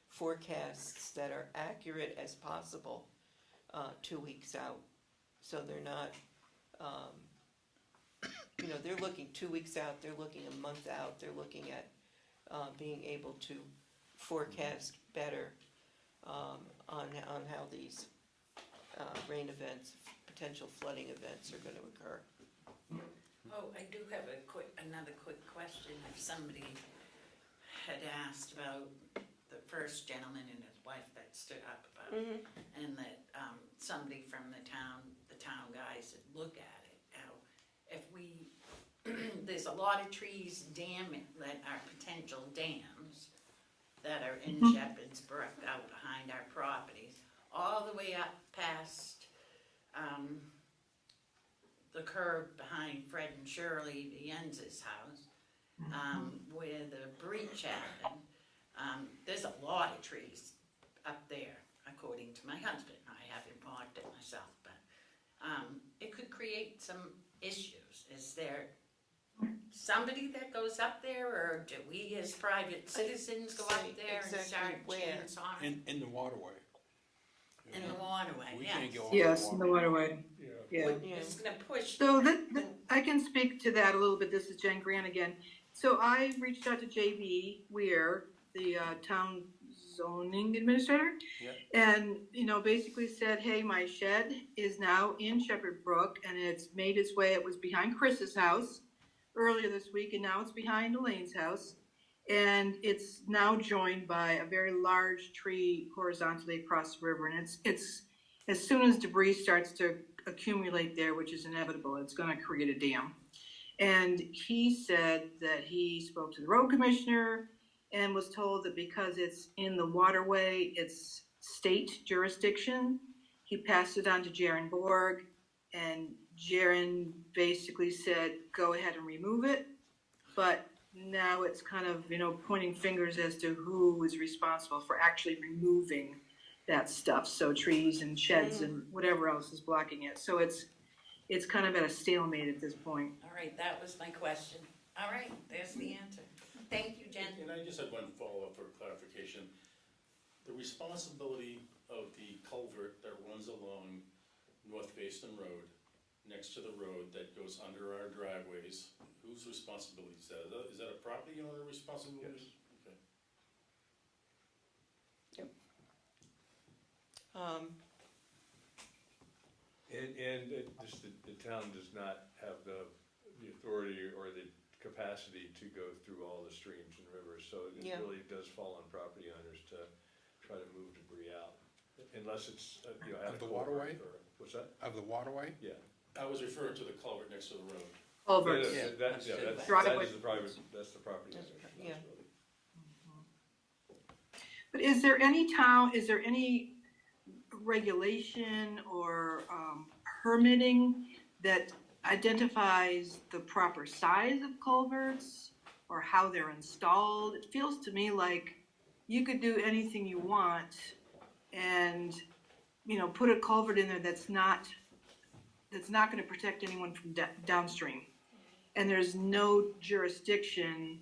forecasts that are accurate as possible 2 weeks out. So they're not, they're looking 2 weeks out, they're looking a month out, they're looking at being able to forecast better on how these rain events, potential flooding events are going to occur. Oh, I do have another quick question. If somebody had asked about the first gentleman and his wife that stood up about, and that somebody from the town guys would look at it. Now, if there's a lot of trees that are potential dams that are in Shepherd's Brook out behind our properties, all the way up past the curb behind Fred and Shirley Jens's house, where the breach happened. There's a lot of trees up there, according to my husband. I haven't walked it myself, but it could create some issues. Is there somebody that goes up there, or do we as private citizens go up there and start chainsawing? In the waterway. In the waterway, We yes. can't go on Yes, in the waterway. Yeah. It's gonna push. So I can speak to that a little bit. This is Jen Grant again. So I reached out to JB Weir, the town zoning administrator. Yeah. And, basically said, hey, my shed is now in Shepherd Brook and it's made its way, it was behind Chris's house earlier this week, and now it's behind Elaine's house. And it's now joined by a very large tree horizontally across the river. And it's as soon as debris starts to accumulate there, which is inevitable, it's going to create a dam. And he said that he spoke to the road commissioner and was told that because it's in the waterway, it's state jurisdiction. He passed it on to Jaren Borg, and Jaren basically said, go ahead and remove it. But now it's kind of, pointing fingers as to who is responsible for actually removing that stuff. So trees and sheds and whatever else is blocking it. So it's kind of at a stalemate at this point. All right, that was my question. All right, there's the answer. Thank you, Jen. And I just had one follow-up for clarification. The responsibility of the culvert that runs along North Basin Road, next to the road that goes under our driveways, whose responsibility is that? Is that a property owner responsibility? Yes. Okay. The town does not have the authority or the capacity to go through all the streams and rivers, so it really does fall on property owners to try to move debris out, unless it's, Of the waterway? What's that? Of the waterway? Yeah. I was referring to the culvert next to the road. Culverts. That is Driveway. the property owner's responsibility. But is there any regulation or permitting that identifies the proper size of culverts or how they're installed? It feels to me like you could do anything you want and, put a culvert in there that's not going to protect anyone from downstream. And there's no jurisdiction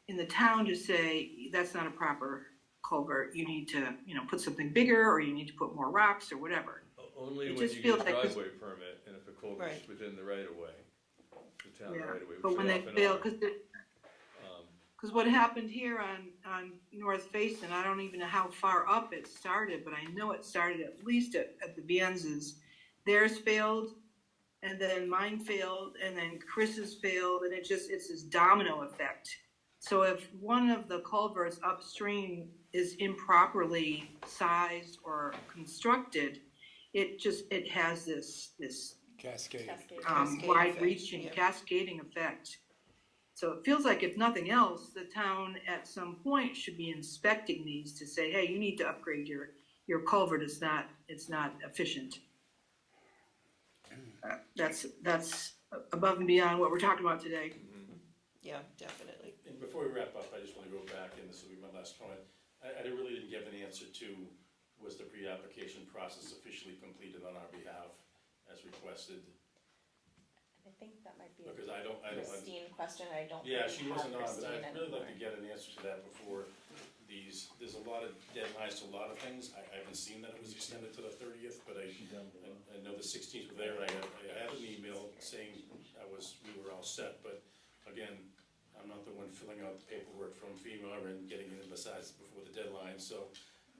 in the town to say that's not a proper culvert. You need to, put something bigger, or you need to put more rocks or whatever. Only It when just you get a feels like driveway permit, and if a culvert's within the right of way, the town right of way. But when they fail, because what happened here on North Facein, I don't even know how far up it started, but I know it started at least at the Bienz's. Theirs failed, and then mine failed, and then Chris's failed, and it's this domino effect So if one of the culverts upstream is improperly sized or constructed, it has this Cascade. Cascade wide-reaching effect, yeah. cascading effect. So it feels like if nothing else, the town at some point should be inspecting these to say, hey, you need to upgrade your culvert, it's not efficient. That's above and beyond what we're talking about today. Yeah, definitely. And before we wrap up, I just want to go back, and this will be my last comment. I really didn't give an answer to, was the pre-application process officially completed on our behalf as requested? I think that might be a Because I don't. Christine question, I don't Yeah, really she have wasn't on, but Christine I'd really like to anymore. get an answer to that before there's a lot of deadlines to a lot of things. I haven't seen that it was extended to the 30th, but I know the 16th were there, and I had an email saying we were all set, but again, I'm not the one filling out the paperwork from FEMA and getting it in besides before the deadline, so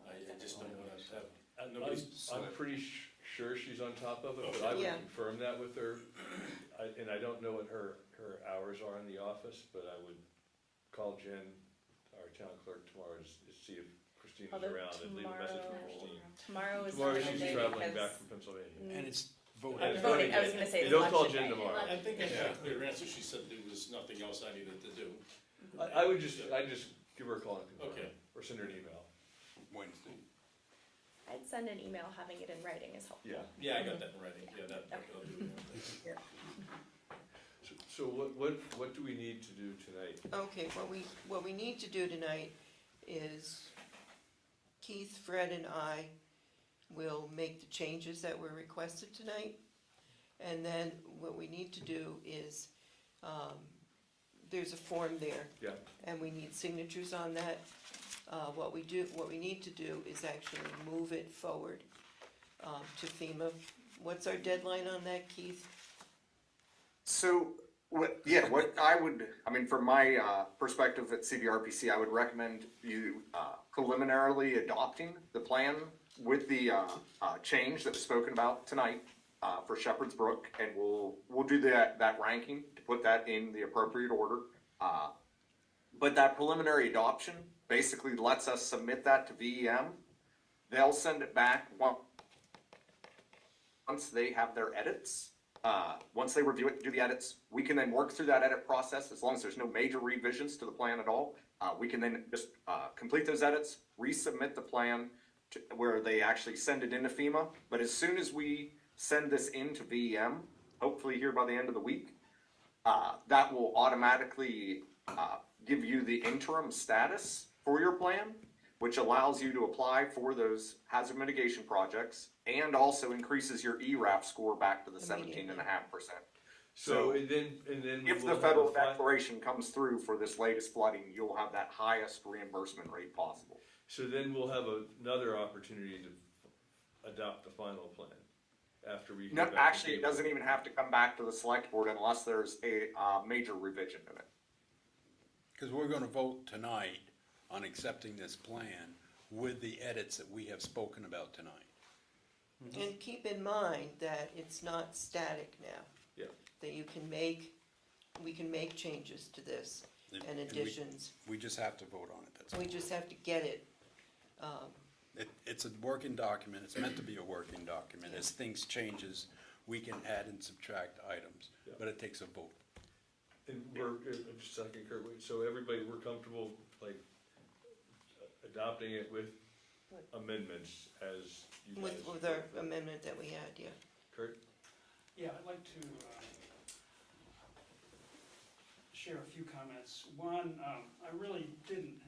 I just don't wanna have, nobody's. I'm pretty sure she's on top of it, but I would Yeah. confirm that with her. And I don't know what her hours are in the office, but I would call Jen, our town clerk, tomorrow to see if Christine is Although around and leave a message for Christine. Tomorrow is Tomorrow not a she's day traveling back because from Pennsylvania. And it's voting. And it's voting, I was day. gonna say You it's don't call election Jen day. tomorrow. I think I got Yeah. a clear answer. She said there was nothing else I needed to do. I'd just give her a call and confirm. Okay. Or send her an email. Wednesday. I'd send an email having it in writing is helpful. Yeah. Yeah, I got that in writing. Yeah, I'll do that. So what do we need to do tonight? Okay, what we need to do tonight is Keith, Fred, and I will make the changes that were requested tonight. And then what we need to do is, there's a form there. Yeah. And we need signatures on that. What we need to do is actually move it forward, to FEMA. What's our deadline on that, Keith? So, from my perspective at CVRPC, I would recommend you preliminarily adopting the plan with the change that was spoken about tonight for Shepherd's Brook, and we'll do that ranking to put that in the appropriate order. But that preliminary adoption basically lets us submit that to VEM. They'll send it back once they have their edits. Once they review it, do the edits, we can then work through that edit process. As long as there's no major revisions to the plan at all, we can then just complete those edits, resubmit the plan to where they actually send it into FEMA. But as soon as we send this into VEM, hopefully here by the end of the week, that will automatically give you the interim status for your plan, which allows you to apply for those hazard mitigation projects and also increases your ERAF score back to the 17.5%. So, and then we If will the have federal a fi- declaration comes through for this latest flooding, you'll have that highest reimbursement rate possible. So then we'll have another opportunity to adopt the final plan after we. No, get back to actually, it table. doesn't even have to come back to the select board unless there's a major revision in it. Because we're gonna vote tonight on accepting this plan with the edits that we have spoken about tonight. And keep in mind that it's not static now. Yeah. That we can make changes to this and we- additions. We just have to vote on it, that's all. We just have to get it. It's a working document, it's meant to be a working document. As things changes, we can add and subtract items, Yeah. but it takes a vote. And just a second, Kurt, so everybody, we're comfortable, like, adopting it with amendments as you guys. With our amendment that we had, yeah. Kurt? Yeah, I'd like to share a few comments. One, I really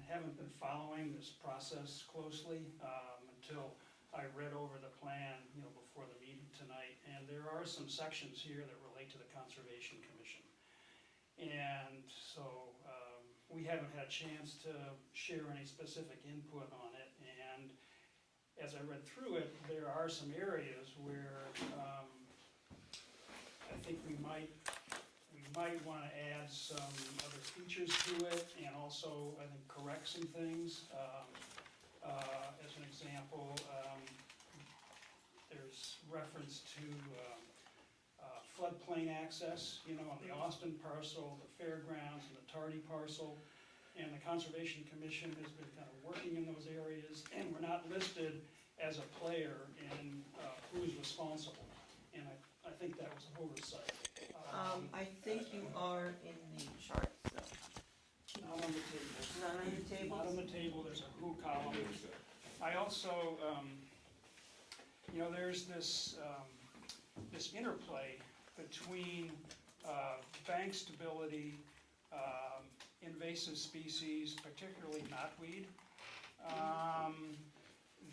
haven't been following this process closely until I read over the plan, before the meeting tonight. And there are some sections here that relate to the Conservation Commission. And so we haven't had a chance to share any specific input on it. And as I read through it, there are some areas where I think we might want to add some other features to it, and also, I think, correct some things. As an example, there's reference to floodplain access, on the Austin parcel, the fairgrounds, and the Tardy parcel. And the Conservation Commission has been kind of working in those areas, and we're not listed as a player in who's responsible. And I think that was an oversight. I think you are in the chart, so, Not on the table. not on the table? Not on the table, there's a who column. I also, there's this interplay between bank stability, invasive species, particularly knotweed,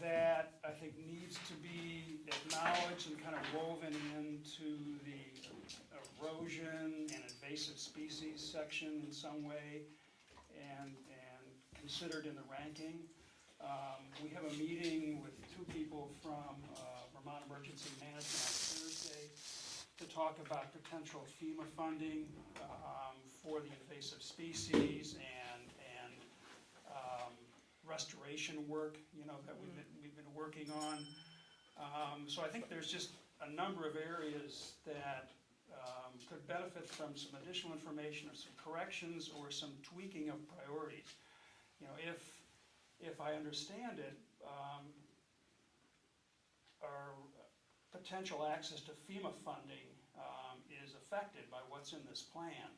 that I think needs to be acknowledged and kind of woven into the erosion and invasive species section in some way, and considered in the ranking. We have a meeting with two people from Vermont Emergency Management on Thursday to talk about potential FEMA funding for the invasive species and restoration work, that we've been working on. So I think there's just a number of areas that could benefit from some additional information or some corrections or some tweaking of priorities. If I understand it, our potential access to FEMA funding is affected by what's in this plan.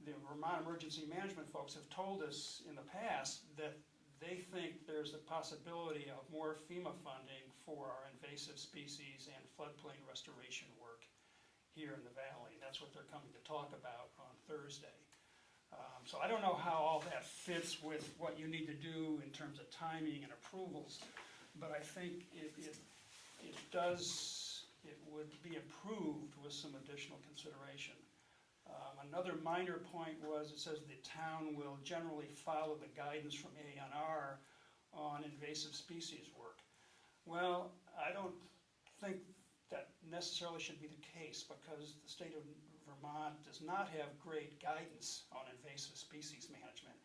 The Vermont Emergency Management folks have told us in the past that they think there's a possibility of more FEMA funding for our invasive species and floodplain restoration work here in the valley. That's what they're coming to talk about on Thursday. So I don't know how all that fits with what you need to do in terms of timing and approvals, but I think it would be improved with some additional consideration. Another minor point was, it says the town will generally follow the guidance from ANR on invasive species work. Well, I don't think that necessarily should be the case, because the state of Vermont does not have great guidance on invasive species management.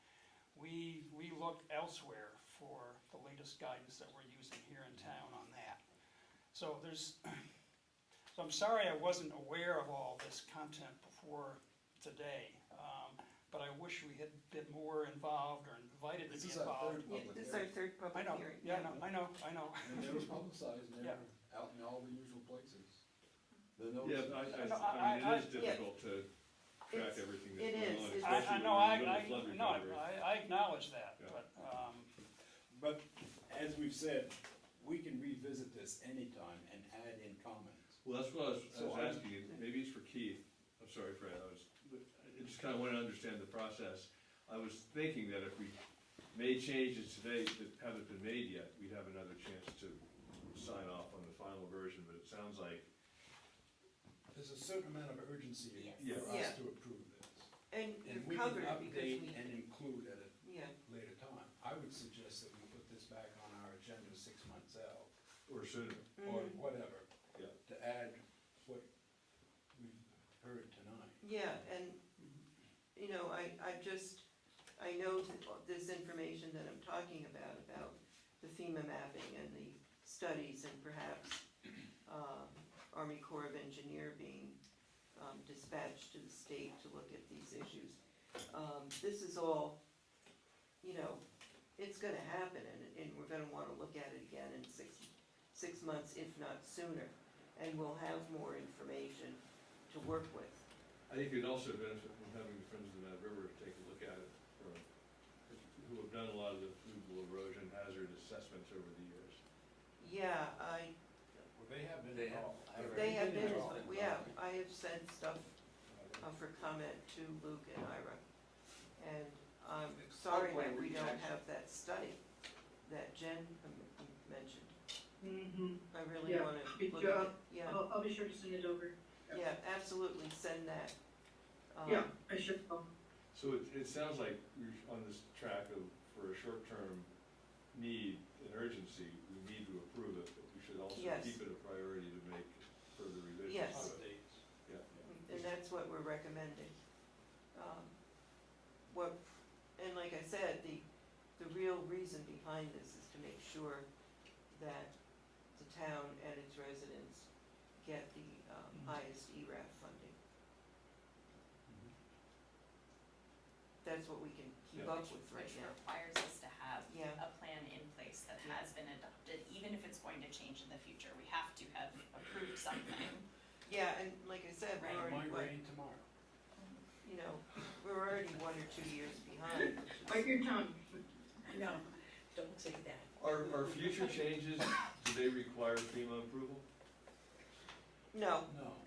We look elsewhere for the latest guidance that we're using here in town on that. So I'm sorry I wasn't aware of all this content before today, but I wish we had been more involved or invited to be involved. This is our third I public know, hearing. yeah, I know. And they were publicized, and they Yeah. were out in all the usual places. The Yeah, notices. I mean, it is yeah. difficult to track It's- everything it that's is. going on, It's- especially know, when you're in the middle of flood recovery. I acknowledge that, Yeah. but, But as we've said, we can revisit this anytime and add in comments. Well, that's what I was So I- asking you, maybe it's for Keith, I'm sorry, Fred, I just kinda wanna understand the process. I was thinking that if we made changes today that haven't been made yet, we'd have another chance to sign off on the final version, but it sounds like, There's a certain amount of urgency Yes. for Yeah. us to approve this. And And you're we can covered because update we, and include at a yeah, later time. I would suggest that we put this back on our agenda 6 months out, or sooner. or Mhm. whatever. Yeah. To add what we've heard tonight. yeah, and, I know that this information that I'm talking about the FEMA mapping and the studies and perhaps, Army Corps of Engineer being, dispatched to the state to look at these issues. This is all, it's gonna happen, and we're gonna wanna look at it again in six months, if not sooner, and we'll have more information to work with. I think it'd also benefit from having the Friends of the Mad River take a look at it, who have done a lot of the fluvial erosion hazard assessments over the years. Yeah, Well, they have been They have. involved. they have been, involved. yeah, I have sent stuff for comment to Luke and Ira. And I'm sorry that we don't have that study that Jen mentioned. Mm-hmm. I really Yeah, wanna good look at it. job. Yeah, I'll be sure to send it over. yeah, absolutely, send that. Yeah, I should. So it sounds like we're on this track for a short-term need and urgency, we need to approve it, but we should also Yes. keep it a priority to make further revisions. Yes. to it. Updates. Yeah. And that's what we're recommending. And like I said, the real reason behind this is to make sure that the town and its residents get the highest ERAF funding. that's what we can keep Yeah. up with right Which now. requires us to have Yeah. a plan in place that has been adopted, even if it's going to change in the future. We have to have approved something. Yeah, and like I said, we're Right. already, Might what, rain tomorrow. you know, we're already 1 or 2 years behind. Bite your tongue. No, don't say that. Are future changes, do they require FEMA approval? No, No.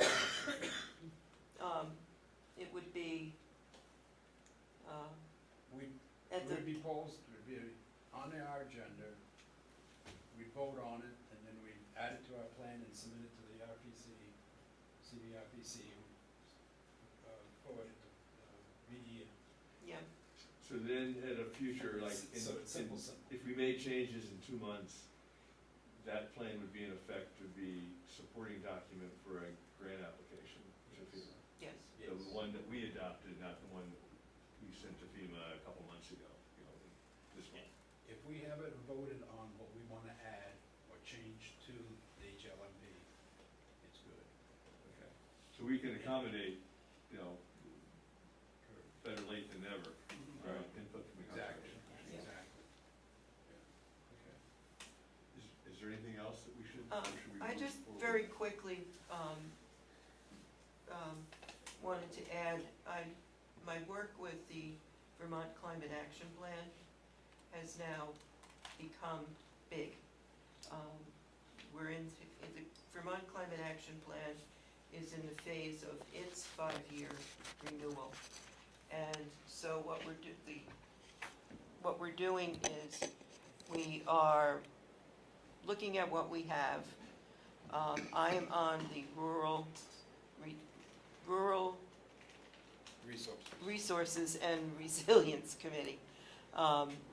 it would be, We, at it the, would be posted, it would be on our agenda, we vote on it, and then we add it to our plan and submit it to the RPC, CVRPC, forward it to media. yeah, So then at a future, like, So it's simple. if we made changes in 2 months, that plan would be in effect to be supporting document for a grant application to FEMA. yes. The one that we adopted, not the one that we sent to FEMA a couple months ago, this one. If we have it voted on what we want to add or change to the HLMP, it's good. Okay. So we can accommodate, better late than never, right, input from the Exactly, conservation. exactly. Okay. Is there anything else that we should, or should we I move just forward? very quickly, wanted to add, my work with the Vermont Climate Action Plan has now become big. We're in, the Vermont Climate Action Plan is in the phase of its 5-year renewal. And so what we're doing is, we are looking at what we have. I am on the Rural Resources and Resilience Committee.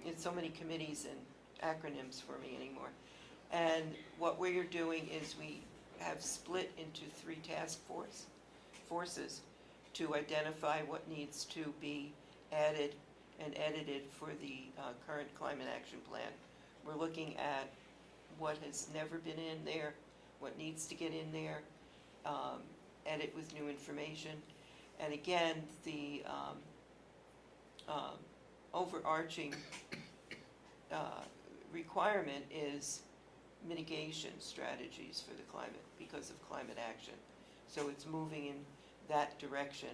It's so many committees and acronyms for me anymore. And what we're doing is we have split into 3 task forces to identify what needs to be added and edited for the current climate action plan. We're looking at what has never been in there, what needs to get in there, edit with new information. And again, the overarching requirement is mitigation strategies for the climate because of climate action. So it's moving in that direction.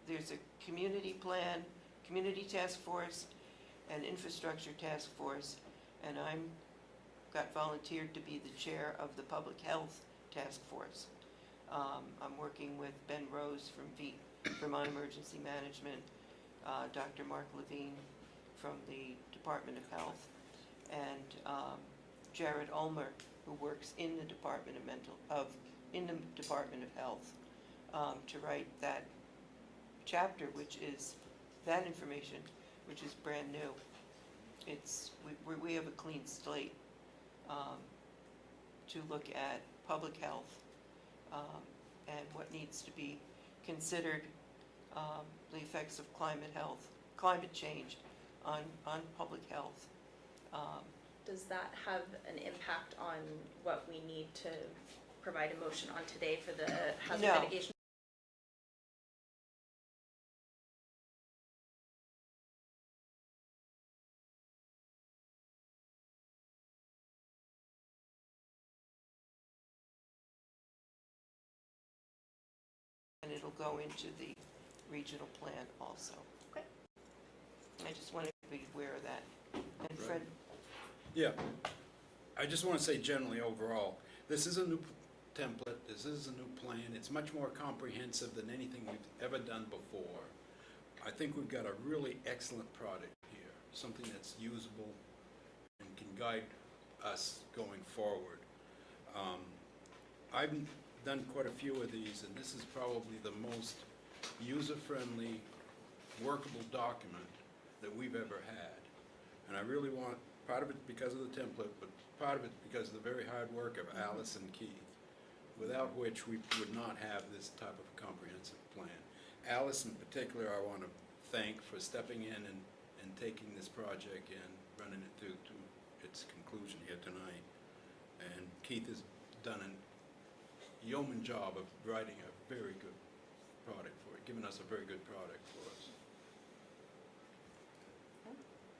There's a community plan, community task force, and infrastructure task force, and got volunteered to be the chair of the public health task force. I'm working with Ben Rose from Vermont Emergency Management, Dr. Mark Levine from the Department of Health, and Jared Ulmer, who works in the Department of Health, to write that chapter, which is that information, which is brand new. We have a clean slate to look at public health and what needs to be considered, the effects of climate change on public health. Does that have an impact on what we need to provide a motion on today for the hazard No. mitigation? And it'll go into the regional plan also. Okay. I just wanted to be aware of that. And Fred, Yeah, I just want to say generally overall, this is a new template, this is a new plan, it's much more comprehensive than anything we've ever done before. I think we've got a really excellent product here, something that's usable and can guide us going forward. I've done quite a few of these, and this is probably the most user-friendly, workable document that we've ever had. And I really want, part of it because of the template, but part of it because of the very hard work of Alice and Keith, without which we would not have this type of comprehensive plan. Alice in particular, I want to thank for stepping in and taking this project and running it through to its conclusion here tonight. And Keith has done an yeoman job of writing a very good product for it, giving us a very good product for us.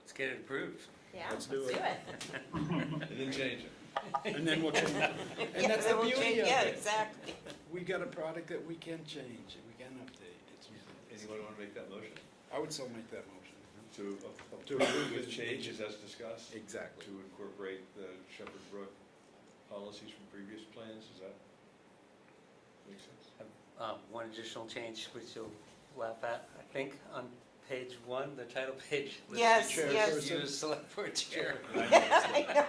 Let's get it approved. Yeah, Let's let's do do it. it. And then change it. And then we'll change it. And that's the We'll beauty change- of Yeah, it. exactly. We got a product that we can change, we can update. Anyone want to make that motion? I would so make that motion. To To approve approve with it. changes as discussed? Exactly. To incorporate the Shepherd Brook policies from previous plans, does that make sense? One additional change, which you'll laugh at, I think, on page 1, the title page. lists Yes, the yes. You as select board chair. I know.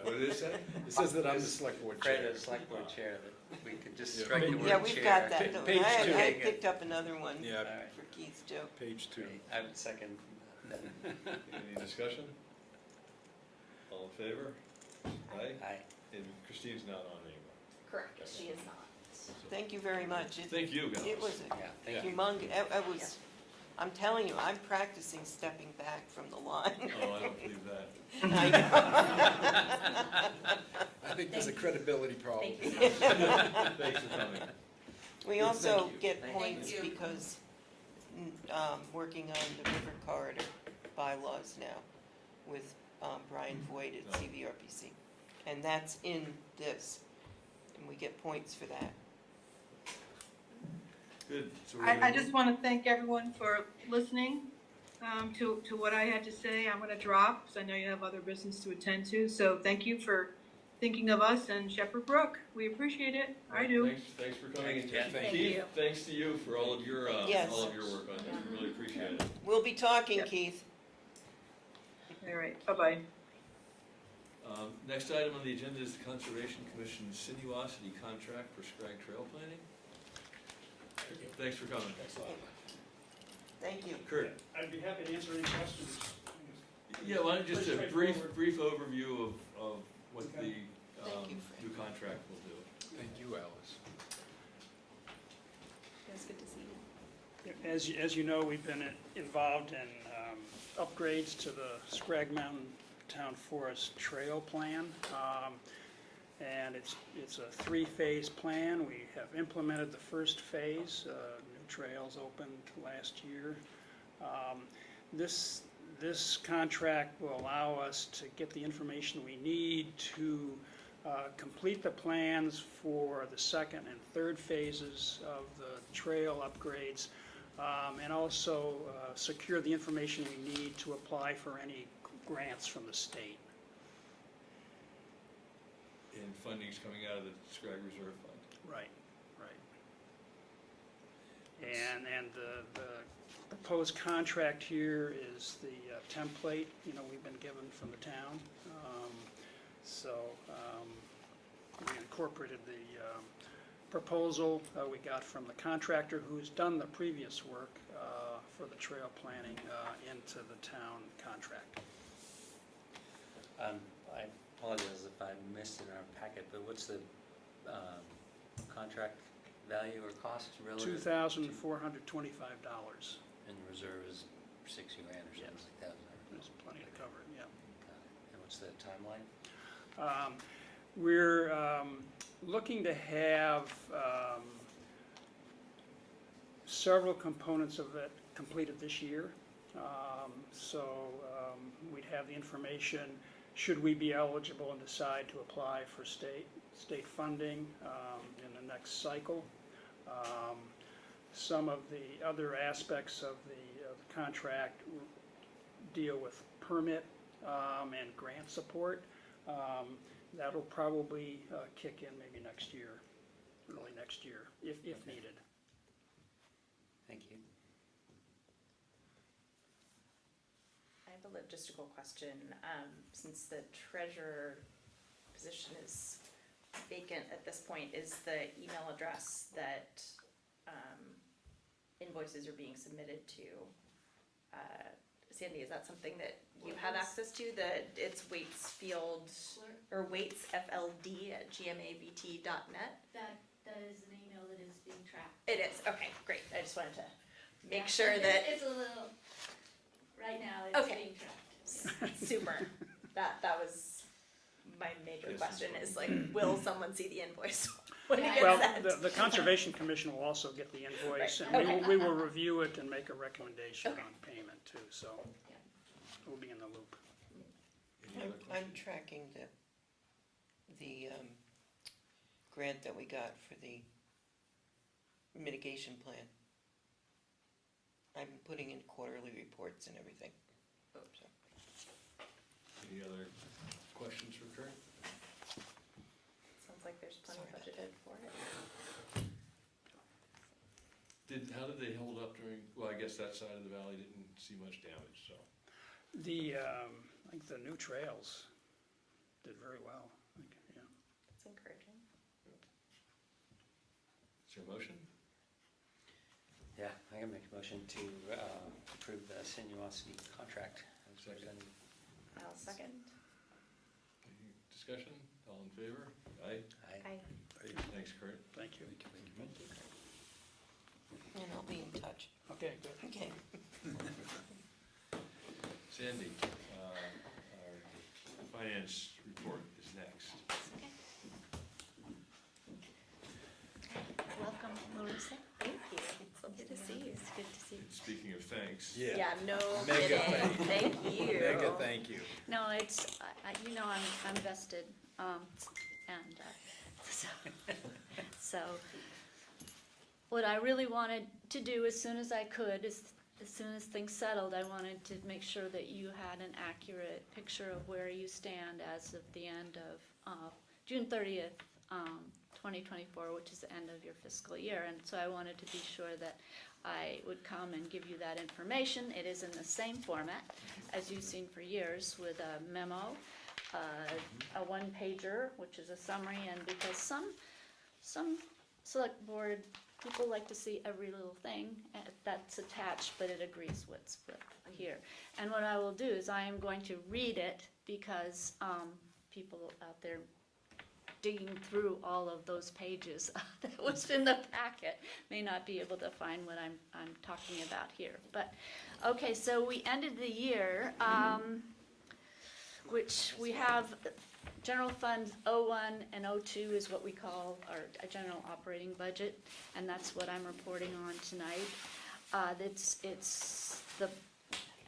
What did it say? It says that I'm the select board Fred chair. as select board chair, that we could just Yeah. strike the word chair. Yeah, we've got that. Pa- don't page we? I two. I picked up another one Yeah, All right. for Keith too. page 2. Great. I would second that. Any discussion? All in favor? Aye? Aye. And Christine's not on anymore. Correct, she is not. Thank you very much. Thank you, guys. It was a Yeah, thank you. humongous, I was, I'm telling you, I'm practicing stepping back from the line. Oh, I don't believe that. I know. I think there's a credibility problem. Thank you. Thanks for coming. We also Thank you. get Thank points you. because, working on the river corridor bylaws now with Brian Voigt at Oh. CVRPC. And that's in this, and we get points for that. Good. So we're I gonna- just want to thank everyone for listening to what I had to say. I'm going to drop, because I know you have other business to attend to. So thank you for thinking of us and Shepherd Brook. We appreciate it. I do. Thanks for coming. And Thank Keith, you. thanks to you for all of your, Yes. all of your work on this. We really appreciate it. We'll be talking, Yeah. Keith. All right, bye-bye. Next item on the agenda is the Conservation Commission sinuosity contract for Scrag Trail planning. Thanks for coming. Thank you. Kurt? I'd be happy to answer any questions. Yeah, why don't you just a Pretty brief, straightforward. brief overview of what the Okay. Thank you, Fred. new contract will do. Thank you, Alice. It was good to see you. As you know, we've been involved in upgrades to the Scrag Mountain Town Forest Trail Plan. And it's a 3-phase plan. We have implemented the first phase. New trails opened last year. This contract will allow us to get the information we need to complete the plans for the second and third phases of the trail upgrades, and also secure the information we need to apply for any grants from the state. And funding's coming out of the Scrag Reserve Fund. Right, right. And the proposed contract here is the template, we've been given from the town. So we incorporated the proposal we got from the contractor who's done the previous work for the trail planning into the town contract. I apologize if I missed it in our packet, but what's the contract value or cost relative? $2,425. And the reserve is 60 grand or something like that. There's plenty to cover, yeah. Got it. And what's the timeline? We're looking to have several components of it completed this year. So we'd have the information, should we be eligible and decide to apply for state funding in the next cycle. Some of the other aspects of the contract deal with permit and grant support. That'll probably kick in maybe next year, early next year, if needed. Thank you. I have a logistical question. Since the treasurer position is vacant at this point, is the email address that invoices are being submitted to, Sandy, is that something that you have access to? It's Waitsfield, or waitsfld@gmabt.net? That is an email that is being tracked. It is, okay, great. I just wanted to make Yeah, sure it's- that, It's a little, right now, it's Okay. being tracked. super. That was my major Yes, question it's is like, will someone see the invoice when it Well, gets sent. the Conservation Commission will also get the invoice, Right, and okay. we will review it and make a recommendation Okay. on payment too, so we'll be in the loop. Any other I'm questions? tracking the grant that we got for the mitigation plan. I'm putting in quarterly reports and everything. So, Any other questions for Kurt? Sounds like there's plenty Sorry about budgeted for it. How did they hold up during, well, I guess that side of the valley didn't see much damage, so. The, I think the new trails did very well, I think, yeah. It's encouraging. Is there a motion? Yeah, I can make a motion to approve the sinuosity contract as Second. presented. I'll second. Any discussion? All in favor? Aye. Aye. Thanks, Kurt. Thank you. and I'll be in touch. Okay, good. Okay. Sandy, our finance report is next. Welcome, Larissa. Thank you. So good to see you. It's good to see you. And speaking of thanks. Yeah, no Mega kidding. Thank you. Mega thank you. No, it's, you know, I'm vested, and, so, what I really wanted to do as soon as I could, as soon as things settled, I wanted to make sure that you had an accurate picture of where you stand as of the end of, June 30th, 2024, which is the end of your fiscal year, and so I wanted to be sure that I would come and give you that information. It is in the same format as you've seen for years, with a memo, a one-pager, which is a summary, and because some select board people like to see every little thing that's attached, but it agrees what's here. And what I will do is I am going to read it, because people out there digging through all of those pages that was in the packet may not be able to find what I'm talking about here. But, okay, so we ended the year, which we have general funds 01 and 02 is what we call our general operating budget, and that's what I'm reporting on tonight. It's the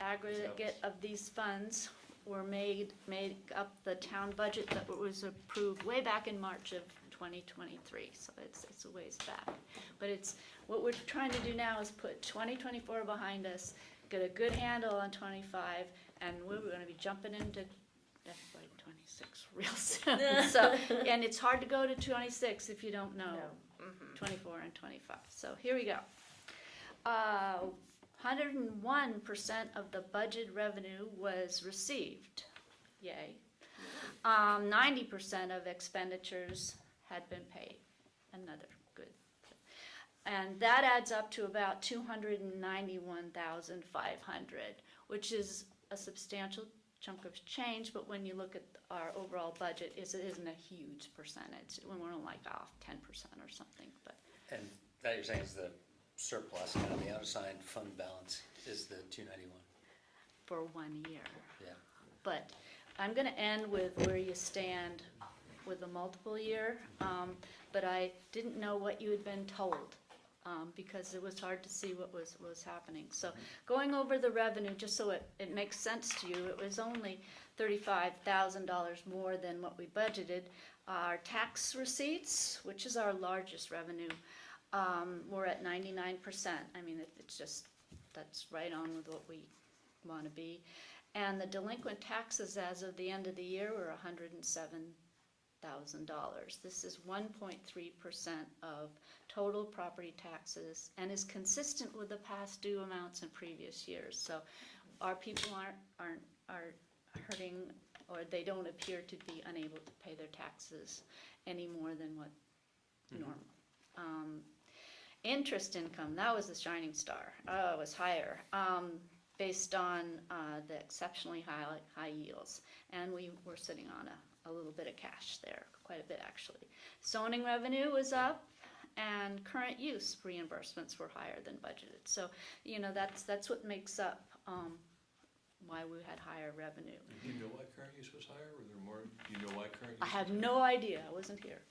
aggregate of these funds were made up the town budget that was approved way back in March of 2023, so it's a ways back. But it's, what we're trying to do now is put 2024 behind us, get a good handle on 25, and we're gonna be jumping into FY 26 real soon. So, and it's hard to go to 26 if you don't know 24 and 25. So here we go. 101% of the budget revenue was received. Yay. 90% of expenditures had been paid. Another good. And that adds up to about 291,500, which is a substantial chunk of change, but when you look at our overall budget, it isn't a huge percentage. When we're like off 10% or something, but. And that you're saying is the surplus, kind of the unassigned fund balance is the 291. For 1 year. Yeah. But I'm gonna end with where you stand with a multiple year, but I didn't know what you had been told, because it was hard to see what was happening. So going over the revenue, just so it makes sense to you, it was only $35,000 more than what we budgeted. Our tax receipts, which is our largest revenue, we're at 99%. I mean, it's just, that's right on with what we want to be. And the delinquent taxes as of the end of the year were $107,000. This is 1.3% of total property taxes and is consistent with the past due amounts in previous years. So our people aren't hurting, or they don't appear to be unable to pay their taxes any more than what normal. Interest income, that was the shining star. It was higher, based on the exceptionally high yields. And we were sitting on a little bit of cash there, quite a bit actually. Zoning revenue was up, and current use reimbursements were higher than budgeted. So, you know, that's what makes up why we had higher revenue. Do you know why current use was higher? Were there more, do you know why current use? I have no idea, I wasn't here.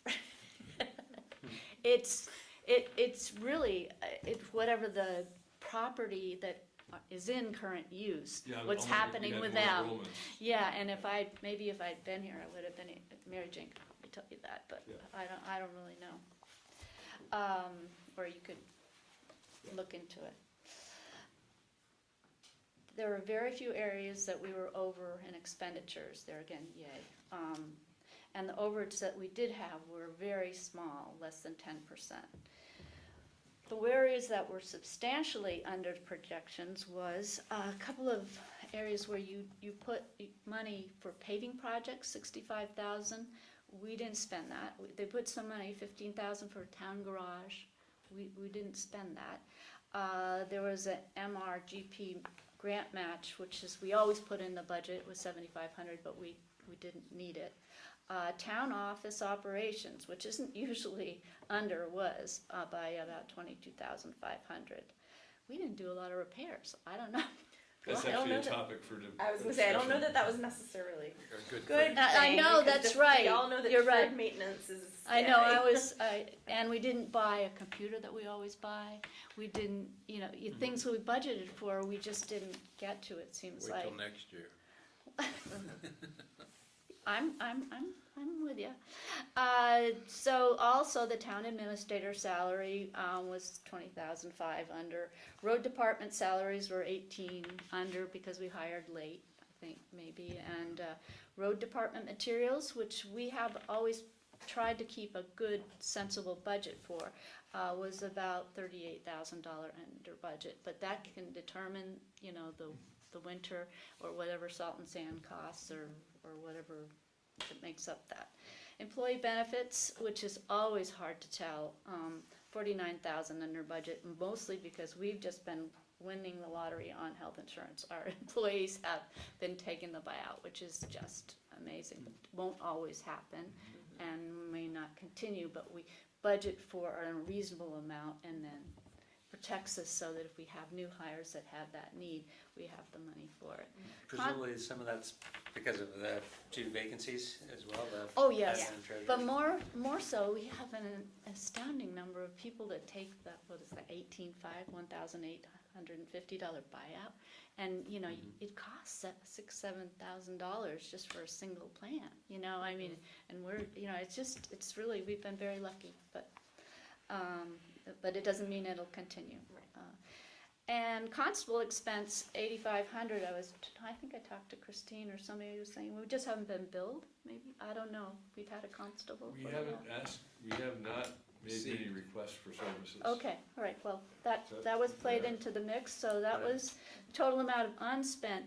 it's really, it's whatever the property that is in current use, Yeah, what's almost like we happening had with more them. enrollments. Yeah, and if maybe if I'd been here, I would have been, Mary Jane could probably tell you that, but Yeah. I don't really know. Or you could look into it. There were very few areas that we were over in expenditures, there again, yay. And the overage that we did have were very small, less than 10%. The areas that were substantially under projections was a couple of areas where you put money for paving projects, 65,000. We didn't spend that. They put some money, 15,000 for a town garage. We didn't spend that. There was an MRGP grant match, which is, we always put in the budget, it was 7,500, but we didn't need it. Town office operations, which isn't usually under, was by about 22,500. We didn't do a lot of repairs. I don't know. That's Well, I don't actually a know that- topic for I was gonna say, I don't know that was necessarily A good good thing. I thing, know, because that's we right. all know that You're deferred right. maintenance is I know, scary. and we didn't buy a computer that we always buy. We didn't, things we budgeted for, we just didn't get to, it seems Wait like. till next year. I'm with you. So also the town administrator salary was 20,500 under. Road department salaries were 18 under because we hired late, I think maybe. And road department materials, which we have always tried to keep a good, sensible budget for, was about $38,000 under budget. But that can determine, the winter or whatever salt and sand costs or whatever that makes up that. Employee benefits, which is always hard to tell, 49,000 under budget, mostly because we've just been winning the lottery on health insurance. Our employees have been taking the buyout, which is just amazing. It won't always happen and may not continue, but we budget for a reasonable amount and then protects us so that if we have new hires that have that need, we have the money for it. Presumably some of that's because of the 2 vacancies as well, the Oh, yes, admin and treasurer. but more so, we have an astounding number of people that take the, $1,850 buyout. And, it costs $6,000-7,000 just for a single plan, and we're, it's really, we've been very lucky, but it doesn't mean it'll continue. And constable expense, 8,500, I think I talked to Christine or somebody who was saying, we just haven't been billed, maybe, I don't know, we've had a constable We for a haven't while. asked, we have not made any requests for services. Okay, all right, well, that was played into the mix, so that was, total amount of unspent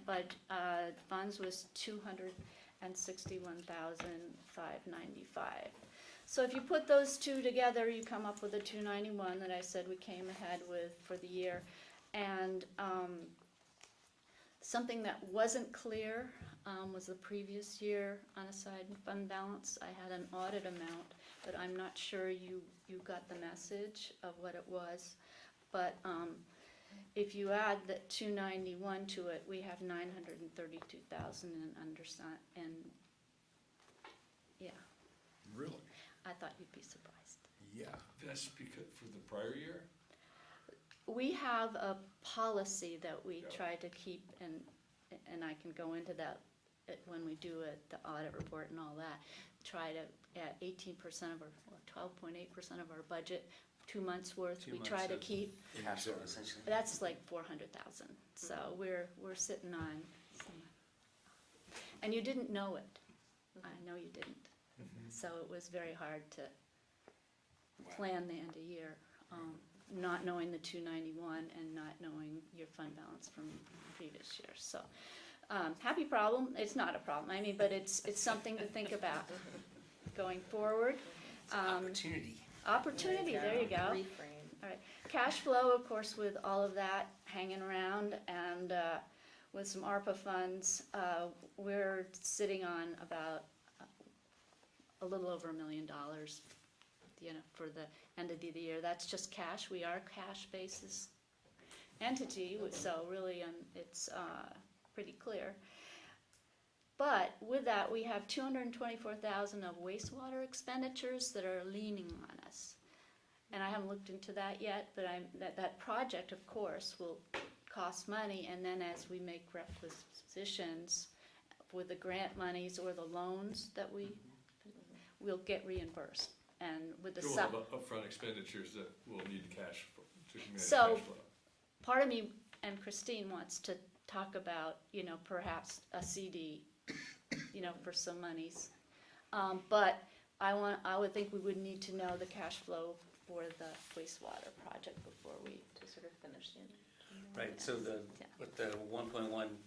funds was 261,595. So if you put those two together, you come up with the 291 that I said we came ahead with for the year. And something that wasn't clear was the previous year unassigned fund balance. I had an audit amount, but I'm not sure you got the message of what it was. But if you add the 291 to it, we have 932,000 in undersigned, and yeah. Really? I thought you'd be surprised. Yeah. That's because, for the prior year? We have a policy that we Yeah. try to keep, and I can go into that when we do the audit report and all that. Try to, at 18% of our, or 12.8% of our budget, 2 months worth, 2 we months try to of keep. cash flow, essentially. That's like 400,000. So we're sitting on some, and you didn't know it. I know you didn't. So it was very hard to plan the end of year, not knowing the 291 and not knowing your fund balance from previous years. So happy problem. It's not a problem. I mean, but it's something to think about going forward. Opportunity. Opportunity. There you go. Reframe. All right. Cash flow, of course, with all of that hanging around and with some ARPA funds, we're sitting on about a little over $1 million, for the end of the year. That's just cash. We are a cash basis entity, so really it's pretty clear. But with that, we have 224,000 of wastewater expenditures that are leaning on us. and I haven't looked into that yet, but that project, of course, will cost money, and then as we make requisitions with the grant monies or the loans that we'll get reimbursed. And with the So we'll have upfront expenditures that we'll need to manage So- cash flow. part of me and Christine wants to talk about, perhaps a CD, for some monies. But I would think we would need to know the cash flow for the wastewater project before we To sort of finish the. Right, so Yeah. with the 1.1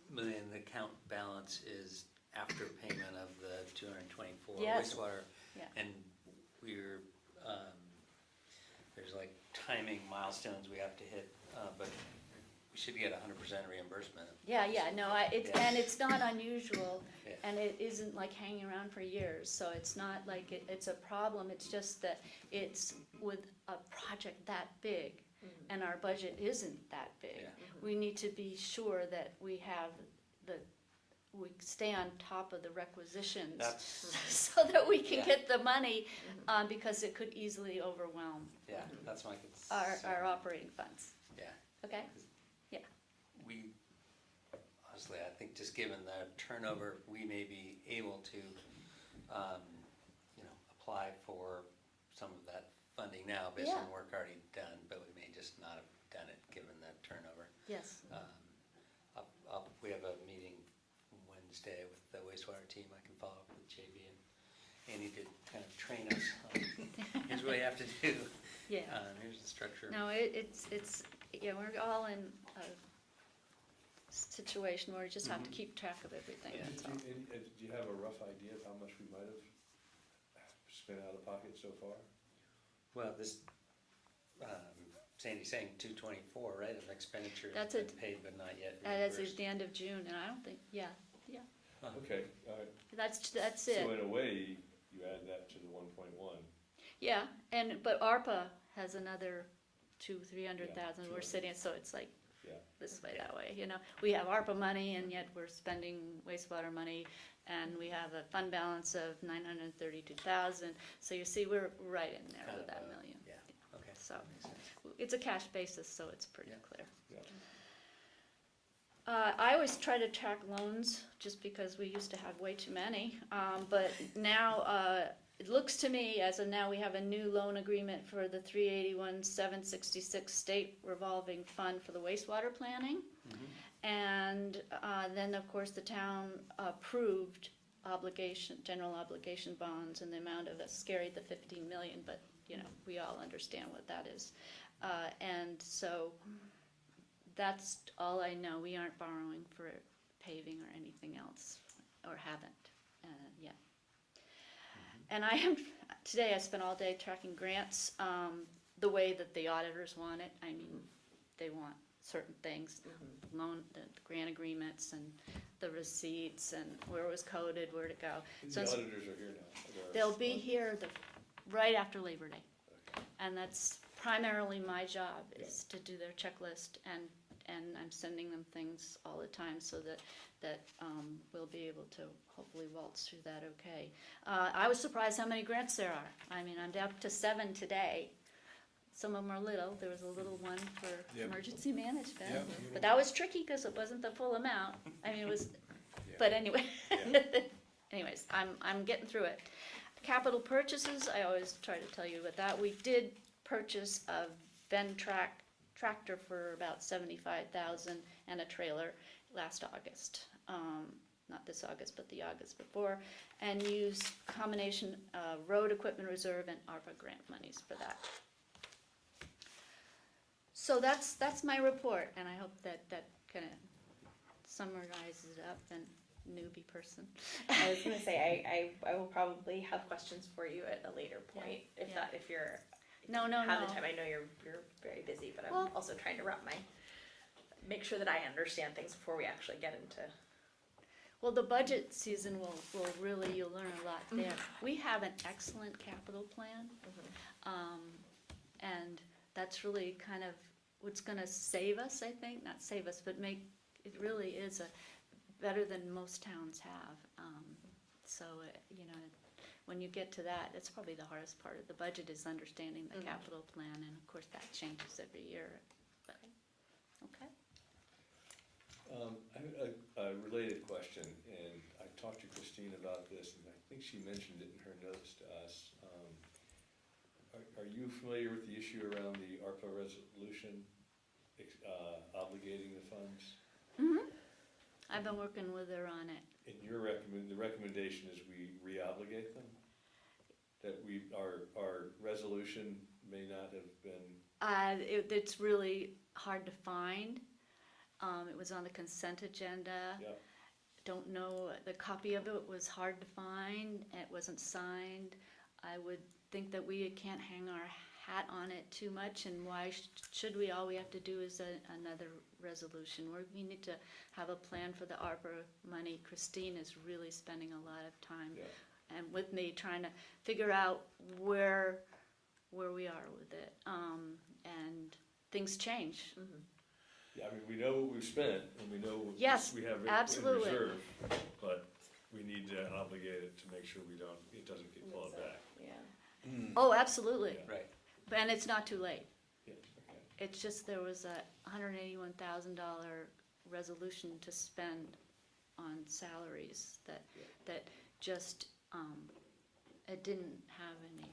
million, the account balance is after payment of the 224 Yes. wastewater. Yeah. And we're, there's like timing milestones we have to hit, but we should get 100% reimbursement. Yeah, no, Yeah. and it's not unusual, Yeah. and it isn't like hanging around for years, so it's not like it's a problem, it's just that it's with a project that big, and our budget isn't that big. Yeah. We need to be sure that we stay on top of the requisitions, That's, so that we can Yeah. get the money, because it could easily overwhelm yeah, that's my concern. our operating funds, Yeah. okay? We, honestly, I think just given the turnover, we may be able to, apply for some of that funding now based on Yeah. work already done, but we may just not have done it given the turnover. Yes. We have a meeting Wednesday with the wastewater team. I can follow up with JB, and Andy did kind of train us on, here's what you have to do. Yeah. Here's the structure. No, it's, we're all in a situation where we just have to keep track of everything, Yeah. that's all. Do you have a rough idea of how much we might have spent out of pocket so far? Well, this, Sandy's saying 224, right, of expenditures That's been it. paid but not yet As reimbursed. of the end of June, and I don't think, yeah, Okay, that's so it. in a way, you add that to the 1.1. Yeah, but ARPA has another 300,000, Yeah, we're sitting, so it's like Yeah. this way, that way, We have ARPA money, and yet we're spending wastewater money, and we have a fund balance of 932,000, so you see, we're right in there Kind with of that a- million. Yeah, okay. So, Makes sense. it's a cash basis, so it's pretty Yeah. clear. Yeah. I always try to track loans, just because we used to have way too many, but now, it looks to me as of now, we have a new loan agreement for the 381,766 state revolving fund for the wastewater planning. And then, of course, the town approved general obligation bonds in the amount of, scary, the 15 million, but, we all understand what that is. And so, that's all I know. We aren't borrowing for paving or anything else, or haven't yet. And today I spent all day tracking grants, the way that the auditors want it. I mean, they want certain things, the grant agreements and the receipts and where it was coded, where to go. The auditors are here now. They'll be here right after Labor Day. And that's primarily my job, is to do their checklist, and I'm sending them things all the time so that we'll be able to hopefully waltz through that okay. I was surprised how many grants there are. I mean, I'm down to 7 today. Some of them are little. There was a little one for Yep. emergency management, Yep. but that was tricky because it wasn't the full amount. I mean, it was, Yeah. but anyway. Yeah. Anyways, I'm getting through it. Capital purchases, I always try to tell you about that. We did purchase a tractor for about 75,000 and a trailer last August. Not this August, but the August before, and used combination road equipment reserve and ARPA grant monies for that. So that's my report, and I hope that kind of summarizes it up, and newbie person. I was gonna say, I will probably have questions for you at a later point, if Yeah. you're, No. have the time. I know you're very busy, but I'm Well- also trying to make sure that I understand things before we actually get into. Well, the budget season will really, you'll learn a lot there. We have an excellent capital plan, and that's really kind of what's gonna save us, I think, not save us, but it really is better than most towns have. So, when you get to that, that's probably the hardest part of the budget, is understanding the Mhm. capital plan, and of course that changes every year. But, okay. I have a related question, and I talked to Christine about this, and I think she mentioned it in her notes to us. Are you familiar with the issue around the ARPA resolution obligating the funds? Mm-hmm. I've been working with her on it. And the recommendation is we re-obligate them? That our resolution may not have been, It's really hard to find. It was on the consent agenda. yeah, Don't know, the copy of it was hard to find, it wasn't signed. I would think that we can't hang our hat on it too much, and why should we? All we have to do is another resolution. We need to have a plan for the ARPA money. Christine is really spending a lot of time yeah. and with me trying to figure out where we are with it. And things change. Mhm. Yeah, I mean, we know what we've spent, and we know Yes, we have it in absolutely. reserve, but we need to obligate it to make sure it doesn't get clawed back. Yeah. Oh, absolutely. Yeah. Right. And it's not too late. Yeah, okay. It's just there was a $181,000 resolution to spend on salaries that just, it didn't have any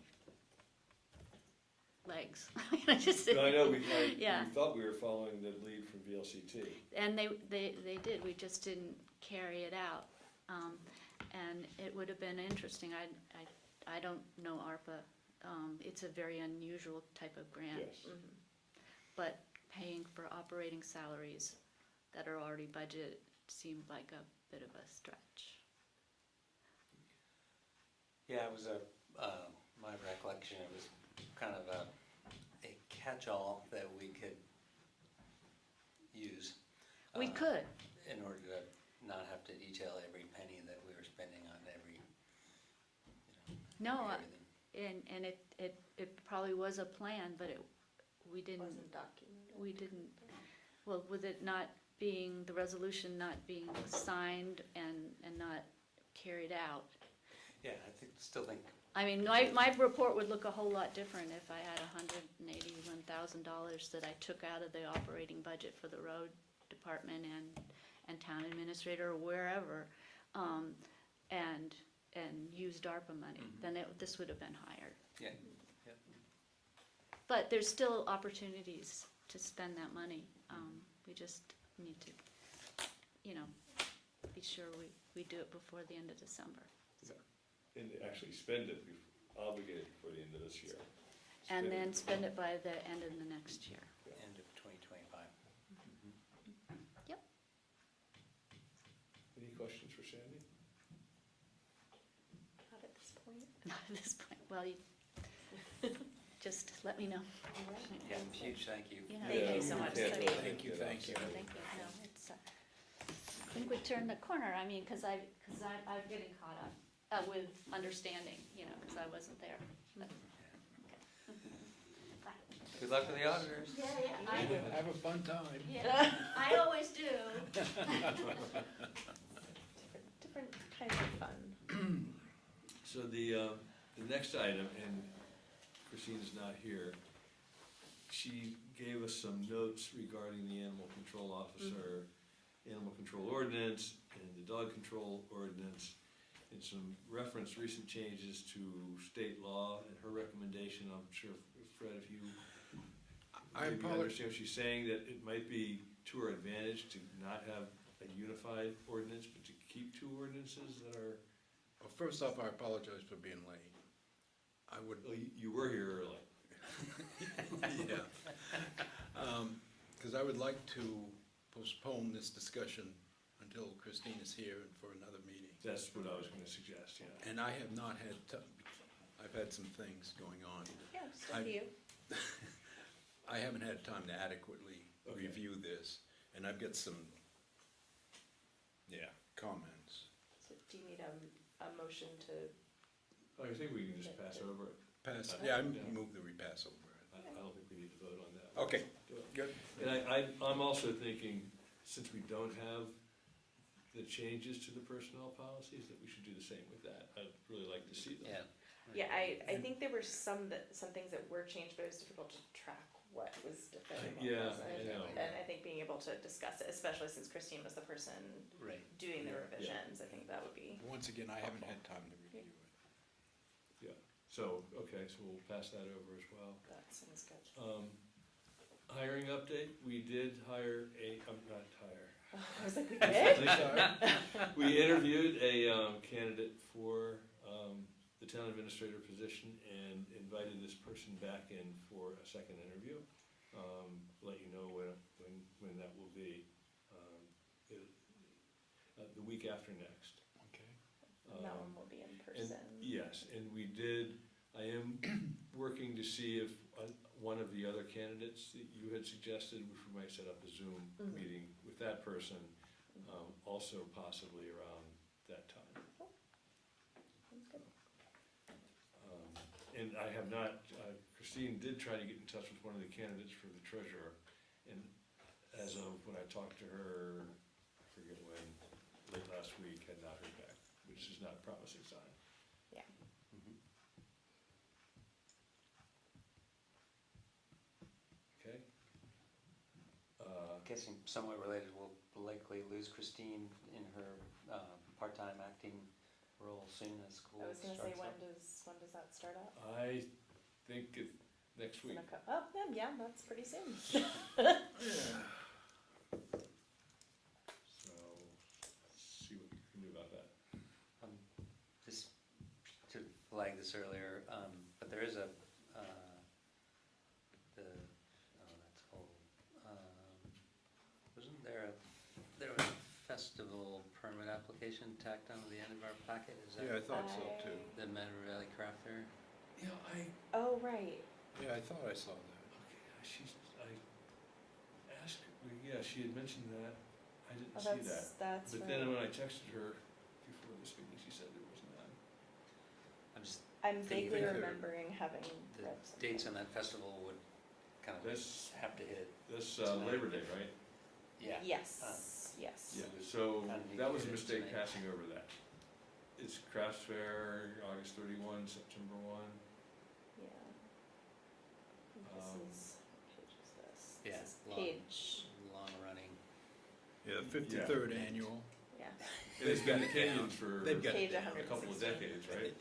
legs. I just No, I know, we Yeah. thought we were following the lead from VLCT. And they did, we just didn't carry it out. And it would have been interesting, I don't know ARPA, it's a very unusual type of grant. Yes. Mhm. But paying for operating salaries that are already budgeted seemed like a bit of a stretch. Yeah, it was my recollection, it was kind of a catch-all that we could use. We could, In order to not have to detail every penny that we were spending on every, no, everything. and it probably was a plan, but we didn't, Wasn't documented. we didn't, well, with it not being, the resolution not being signed and not carried out. Yeah, still think, I mean, my report would look a whole lot different if I had $181,000 that I took out of the operating budget for the road department and town administrator or wherever, and used ARPA money. Mhm. Then this would have been higher. yeah, But there's still opportunities to spend that money. We just need to, be sure we do it before the end of December. And actually spend it, we've obligated before the end of this year. And Spend then it. spend it by the end of the next year. end of 2025. Any questions for Sandy? Not at this point. Not at this point. Well, just let me know. Yeah, huge thank you. Yeah. Thank you so much. Yeah, Thank you. Thank you, thank you. Thank you. No, it's, I think we turned the corner. I mean, because I'm getting caught up with understanding, because I wasn't there. But, Good luck with the auditors. yeah. Have a fun time. Yeah, I always do. Different kinds of fun. So the next item, and Christine's not here, she gave us some notes regarding the animal control officer, animal control ordinance, and the dog control ordinance, and some reference recent changes to state law, and her recommendation, I'm sure, Fred, if you maybe understand what she's saying, that it might be to her advantage to not have a unified ordinance, but to keep two ordinances that are, Well, first off, I apologize for being late. I would, well, you were here early. yeah. Because I would like to postpone this discussion until Christine is here and for another meeting. That's what I was gonna suggest, yeah. And I have not had, I've had some things going on. Yeah, still I- you. I haven't had time to adequately Okay. review this, and I've got some Yeah. comments. So do you need a motion to? I think we can just pass over it. Pass, Okay. yeah, I Yeah. move the repass over it. I don't think we need to vote on that. Okay. Do it. Good. And I'm also thinking, since we don't have the changes to the personnel policies, that we should do the same with that. I'd really like to see them. Yeah. Yeah, I think there were some things that were changed, but it was difficult to track what was different. and what Yeah, wasn't. I know. And I think being able to discuss it, especially since Christine was the person Right. doing the Yeah. revisions, I think that would be. Once again, I haven't had time to review it. Yeah, so, okay, so we'll pass that over as well. That sounds good. Hiring update, we did hire I'm not hire. I was like, we did? We interviewed a candidate for the town administrator position and invited this person back in for a second interview. Let you know when that will be. The week after next. Okay. And that one will be in And- person. Yes, and I am working to see if one of the other candidates that you had suggested, if we might set up a Zoom Mhm. meeting with that person, also possibly around that time. Sounds good. And I have not, Christine did try to get in touch with one of the candidates for the treasurer, and as of when I talked to her, I forget when, late last week, had not heard back, which is not a promising sign. Yeah. Okay? Guessing somewhat related, we'll likely lose Christine in her part-time acting role soon as school I was starts gonna say, up. when does that start up? I think next It's in week. a oh, yeah, that's pretty soon. So, see what we can do about that. Just to flag this earlier, but there is that's old. Wasn't there was a festival permit application tacked on to the end of our packet? Is that Yeah, I thought so too. the Meadow Valley Craft Fair? Yeah, Oh, right. Yeah, I thought I saw that. I asked, yeah, she had mentioned that, I didn't Oh, see that. that's But right. then when I texted her before this meeting, she said there was none. I'm Think vaguely there- remembering having The read something. dates on that festival would kind of This, have to hit. this Tonight. Labor Day, right? Yeah. Yes, yes. Yeah, so Kind of need that to was a hit it mistake tonight. passing over that. It's Crafts Fair, August 31, September 1. Yeah. Um, This is, what page is this? Yeah, This is long. page, Long running. Yeah, 53rd annual. yeah. And it's been the Canyons for They've got Page it down. a couple of 116. decades, right?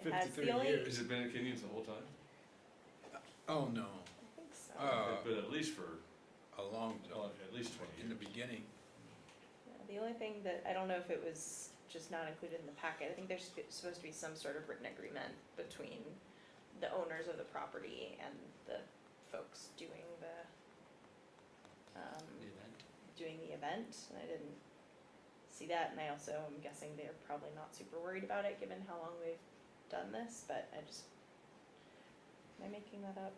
It has 53 the only, years. Has it been the Canyons the whole time? Oh, no. I think so. But at least for, A long, at least 20 in the years. beginning. Yeah, the only thing that, I don't know if it was just not included in the packet, I think there's supposed to be some sort of written agreement between the owners of the property and the folks doing the event, and I didn't see that, and I also am guessing they're probably not super worried about it, given how long we've done this, but am I making that up?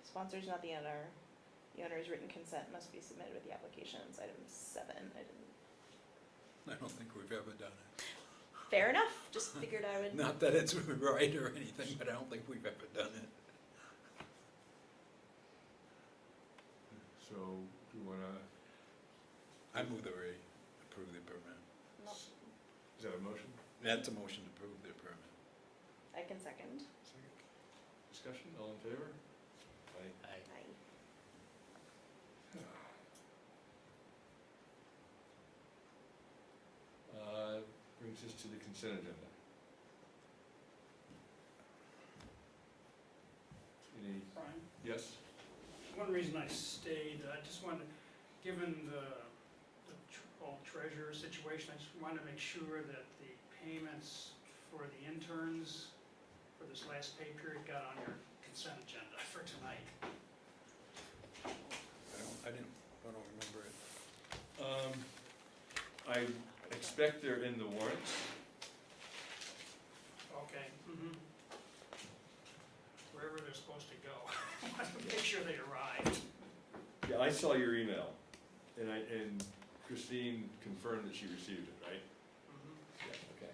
The sponsor's not the owner. The owner's written consent must be submitted with the applications, item 7, I don't think we've ever done it. fair enough, just figured I would. Not that it's right or anything, but I don't think we've ever done it. So, do you wanna, I move that we approve the permit. No, is that a motion? That's a motion to approve the permit. I can second. Second. Discussion, all in favor? Aye. I Aye. Brings us to the consent agenda. Any, Brian? yes? One reason I stayed, I just wanted, given the whole treasurer situation, I just wanted to make sure that the payments for the interns for this last pay period got on your consent agenda for tonight. I don't remember it. I expect they're in the warrants. Okay. Wherever they're supposed to go. I want to make sure they arrive. Yeah, I saw your email, and Christine confirmed that she received it, right? Mhm. Yeah, okay.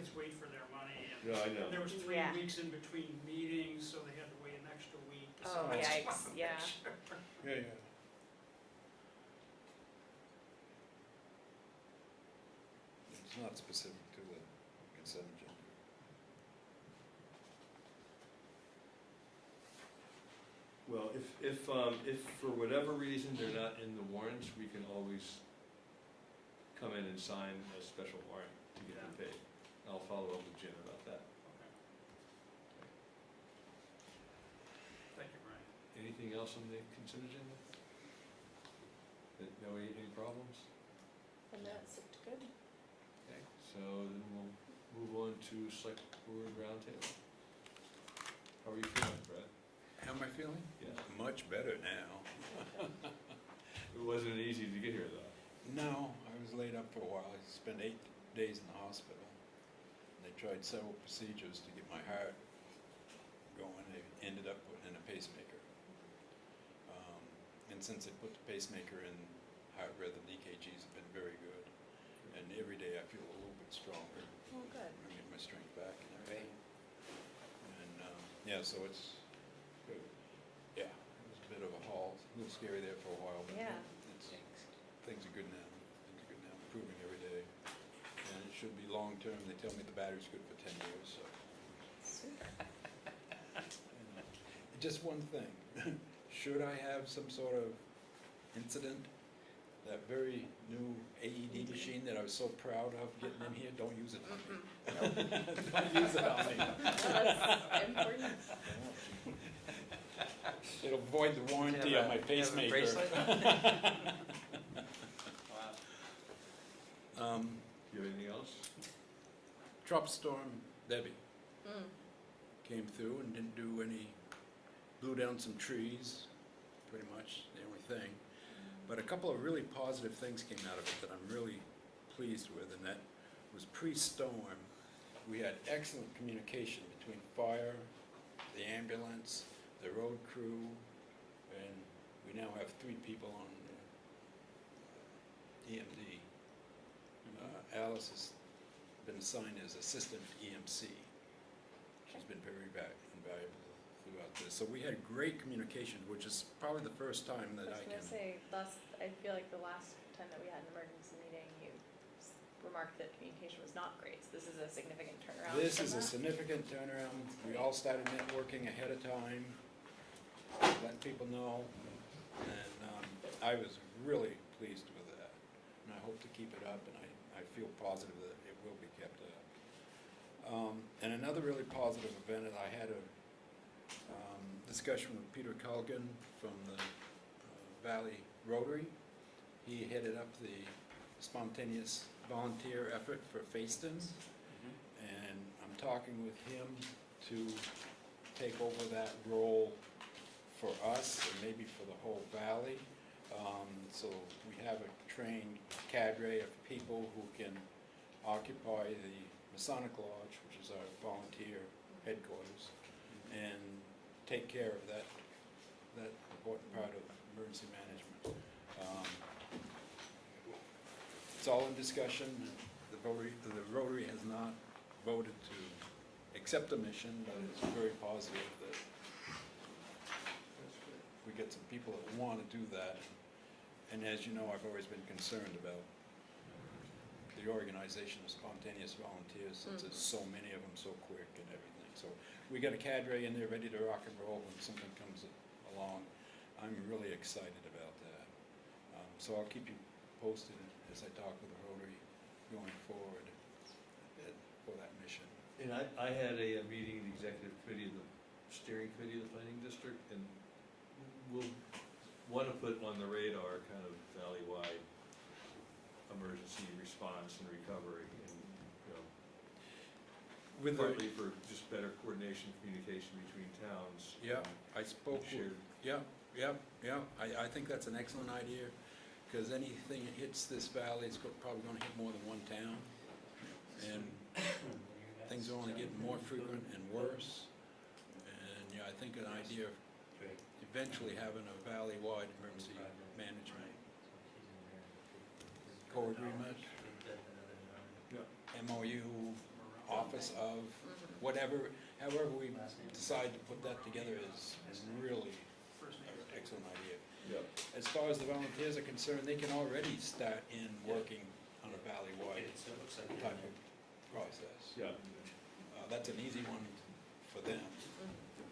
kids wait for their money, and No, I know. there was 3 Yeah. weeks in between meetings, so they had to wait an extra week. So Oh, I just yikes, wanted to make yeah. sure. Yeah. It's not specific to the consent agenda. Well, if for whatever reason they're not in the warrants, we can always come in and sign a special warrant to get them paid. I'll follow up with Jim about that. Okay. Thank you, Brian. Anything else on the consent agenda? No, any problems? And that's looked good. Okay, so then we'll move on to select board roundtable. How are you feeling, Brad? How am I feeling? Yeah. Much better now. It wasn't easy to get here, though. No, I was laid up for a while. I spent 8 days in the hospital. They tried several procedures to get my heart going. They ended up putting in a pacemaker. And since they put the pacemaker in, heart rhythm EKGs have been very good. And every day I feel a little bit stronger. Oh, good. I get my strength back and everything. And yeah, so it's good. Yeah, it was a bit of a haul. A little scary there for a while, but Yeah. things are good now. Things are good now, improving every day. And it should be long-term. They tell me the battery's good for 10 years, so. Super. Just one thing. Should I have some sort of incident, that very new AED machine that I was so proud of getting in here, don't use it on me. Don't use it on me. That's important. It'll void the warranty on my pacemaker. You have anything else? Tropical Storm Debbie Mm. came through and didn't do any, blew down some trees, pretty much the only thing. But a couple of really positive things came out of it that I'm really pleased with, and that was pre-storm. We had excellent communication between fire, the ambulance, the road crew, and we now have 3 people on EMD. Alice has been assigned as assistant EMC. She's been very invaluable throughout this. So we had great communication, which is probably the first time that I was I gonna can. say, I feel like the last time that we had an emergency meeting, you remarked that communication was not great, so this is a significant turnaround. This from is a that. significant turnaround. We all started networking ahead of time, letting people know, and I was really pleased with that. And I hope to keep it up, and I feel positive that it will be kept up. And another really positive event is I had a discussion with Peter Culkin from the Valley Rotary. He headed up the spontaneous volunteer effort for Facein, and I'm talking with him to take over that role for us and maybe for the whole valley. So we have a trained cadre of people who can occupy the Masonic Lodge, which is our volunteer headquarters, and take care of that important part of emergency management. It's all in discussion. The Rotary has not voted to accept the mission, but it's very positive that we get some people that want to do that. And as you know, I've always been concerned about the organization of spontaneous volunteers, since there's so many of them so quick and everything. So we got a cadre in there ready to rock and roll when something comes along. I'm really excited about that. So I'll keep you posted as I talk with the Rotary going forward for that mission. And I had a meeting, the executive committee of the steering committee of the planning district, and we'll want to put on the radar kind of valley-wide emergency response and recovery, and, you know, With partly for just better coordination, communication between towns. Yeah, I spoke Shared. with, I think that's an excellent idea, because anything that hits this valley is probably gonna hit more than one town. And things are only getting more frequent and worse. And, yeah, I think an idea of eventually having a valley-wide emergency management co-agreement, MOU, office of, whatever, however we decide to put that together is really an excellent idea. Yeah. As far as the volunteers are concerned, they can already start in working on a valley-wide type of process. Yeah. That's an easy one for them.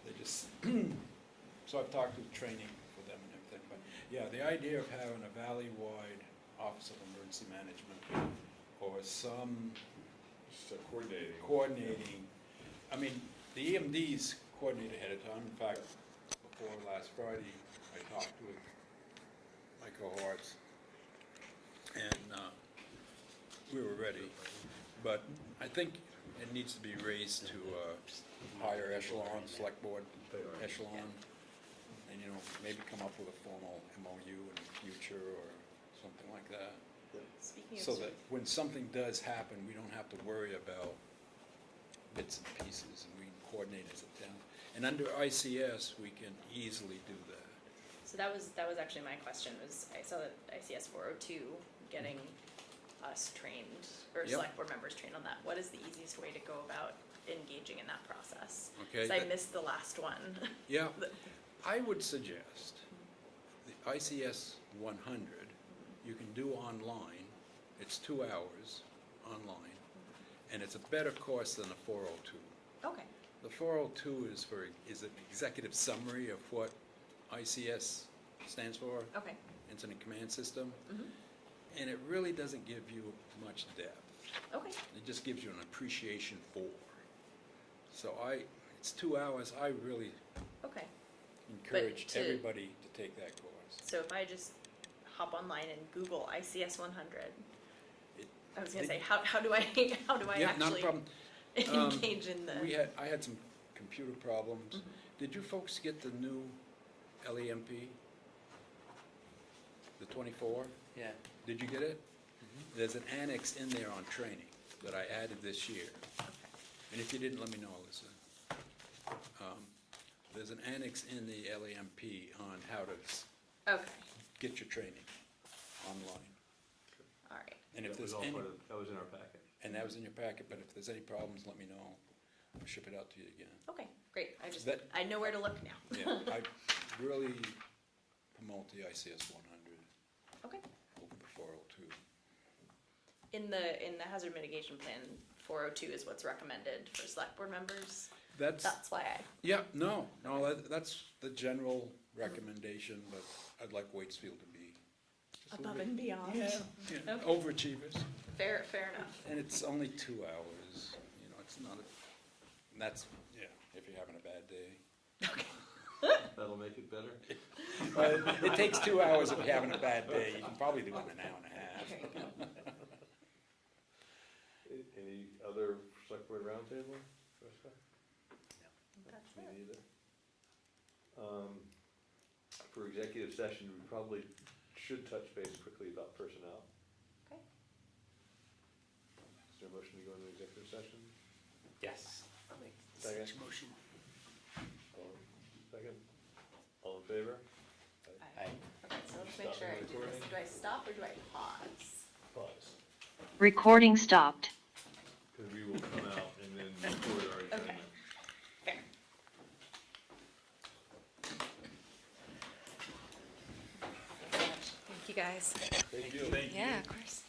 They just, so I've talked with training for them and everything, but yeah, the idea of having a valley-wide Office of Emergency Management or some Just coordinating, I mean, the EMDs coordinate ahead of time. In fact, before last Friday, I talked with my cohorts and we were ready. But I think it needs to be raised to a higher echelon, select board echelon, and, you know, maybe come up with a formal MOU in the future or something like that. Speaking of So that when something does happen, we don't have to worry about bits and pieces, and we can coordinate as a town. And under ICS, we can easily do that. So that was actually my question, was I saw that ICS 402 getting us trained, or Yep. select board members trained on that. What is the easiest way to go about engaging in that process? Okay. Because I missed the last one. Yeah, I would suggest the ICS 100, you can do online. It's 2 hours online, and it's a better course than the 402. Okay. The 402 is an executive summary of what ICS stands for, Okay. Incident Command System, Mhm. and it really doesn't give you much depth. Okay. It just gives you an appreciation for. So it's 2 hours. I really Okay. encourage to- everybody to take that course. So if I just hop online and Google ICS 100, I was gonna say, how do I Yeah, not a actually problem. engage in the? I had some computer problems. Did you folks get the new LEMP? The 24? Yeah. Did you get it? There's an annex in there on training that I added this year. And if you didn't, let me know, Alyssa. There's an annex in the LEMP on how to Okay. get your training online. All right. And if That there's was all any, part of, that was in our packet. and that was in your packet, but if there's any problems, let me know. I'll ship it out to you again. Okay. Great. That- I know where to look now. Yeah, I really promote the ICS 100 Okay. over the 402. In the hazard mitigation plan, 402 is what's recommended for select board members. That's why Yeah, that's the general recommendation, but I'd like Waitsfield to be just a little above bit- and beyond. Yeah, Okay. overachievers. Fair enough. And it's only 2 hours, you know, it's not, and that's, if you're having a bad day. That'll make it better. It takes 2 hours if you're having a bad day, you can probably do it in an hour and a half. There you go. Any other select board roundtable? That's Me it. neither. For executive session, we probably should touch base quickly about personnel. Okay. Is there a motion to go into executive session? Yes. Second? Motion. Second? All in favor? Aye. Okay, so let's make Stop sure I do recording. this. Do I stop or do I pause? Pause. Recording stopped. Because we will come out and then record our Okay. agenda. Fair. Thank you guys. Thank you. Yeah, of course.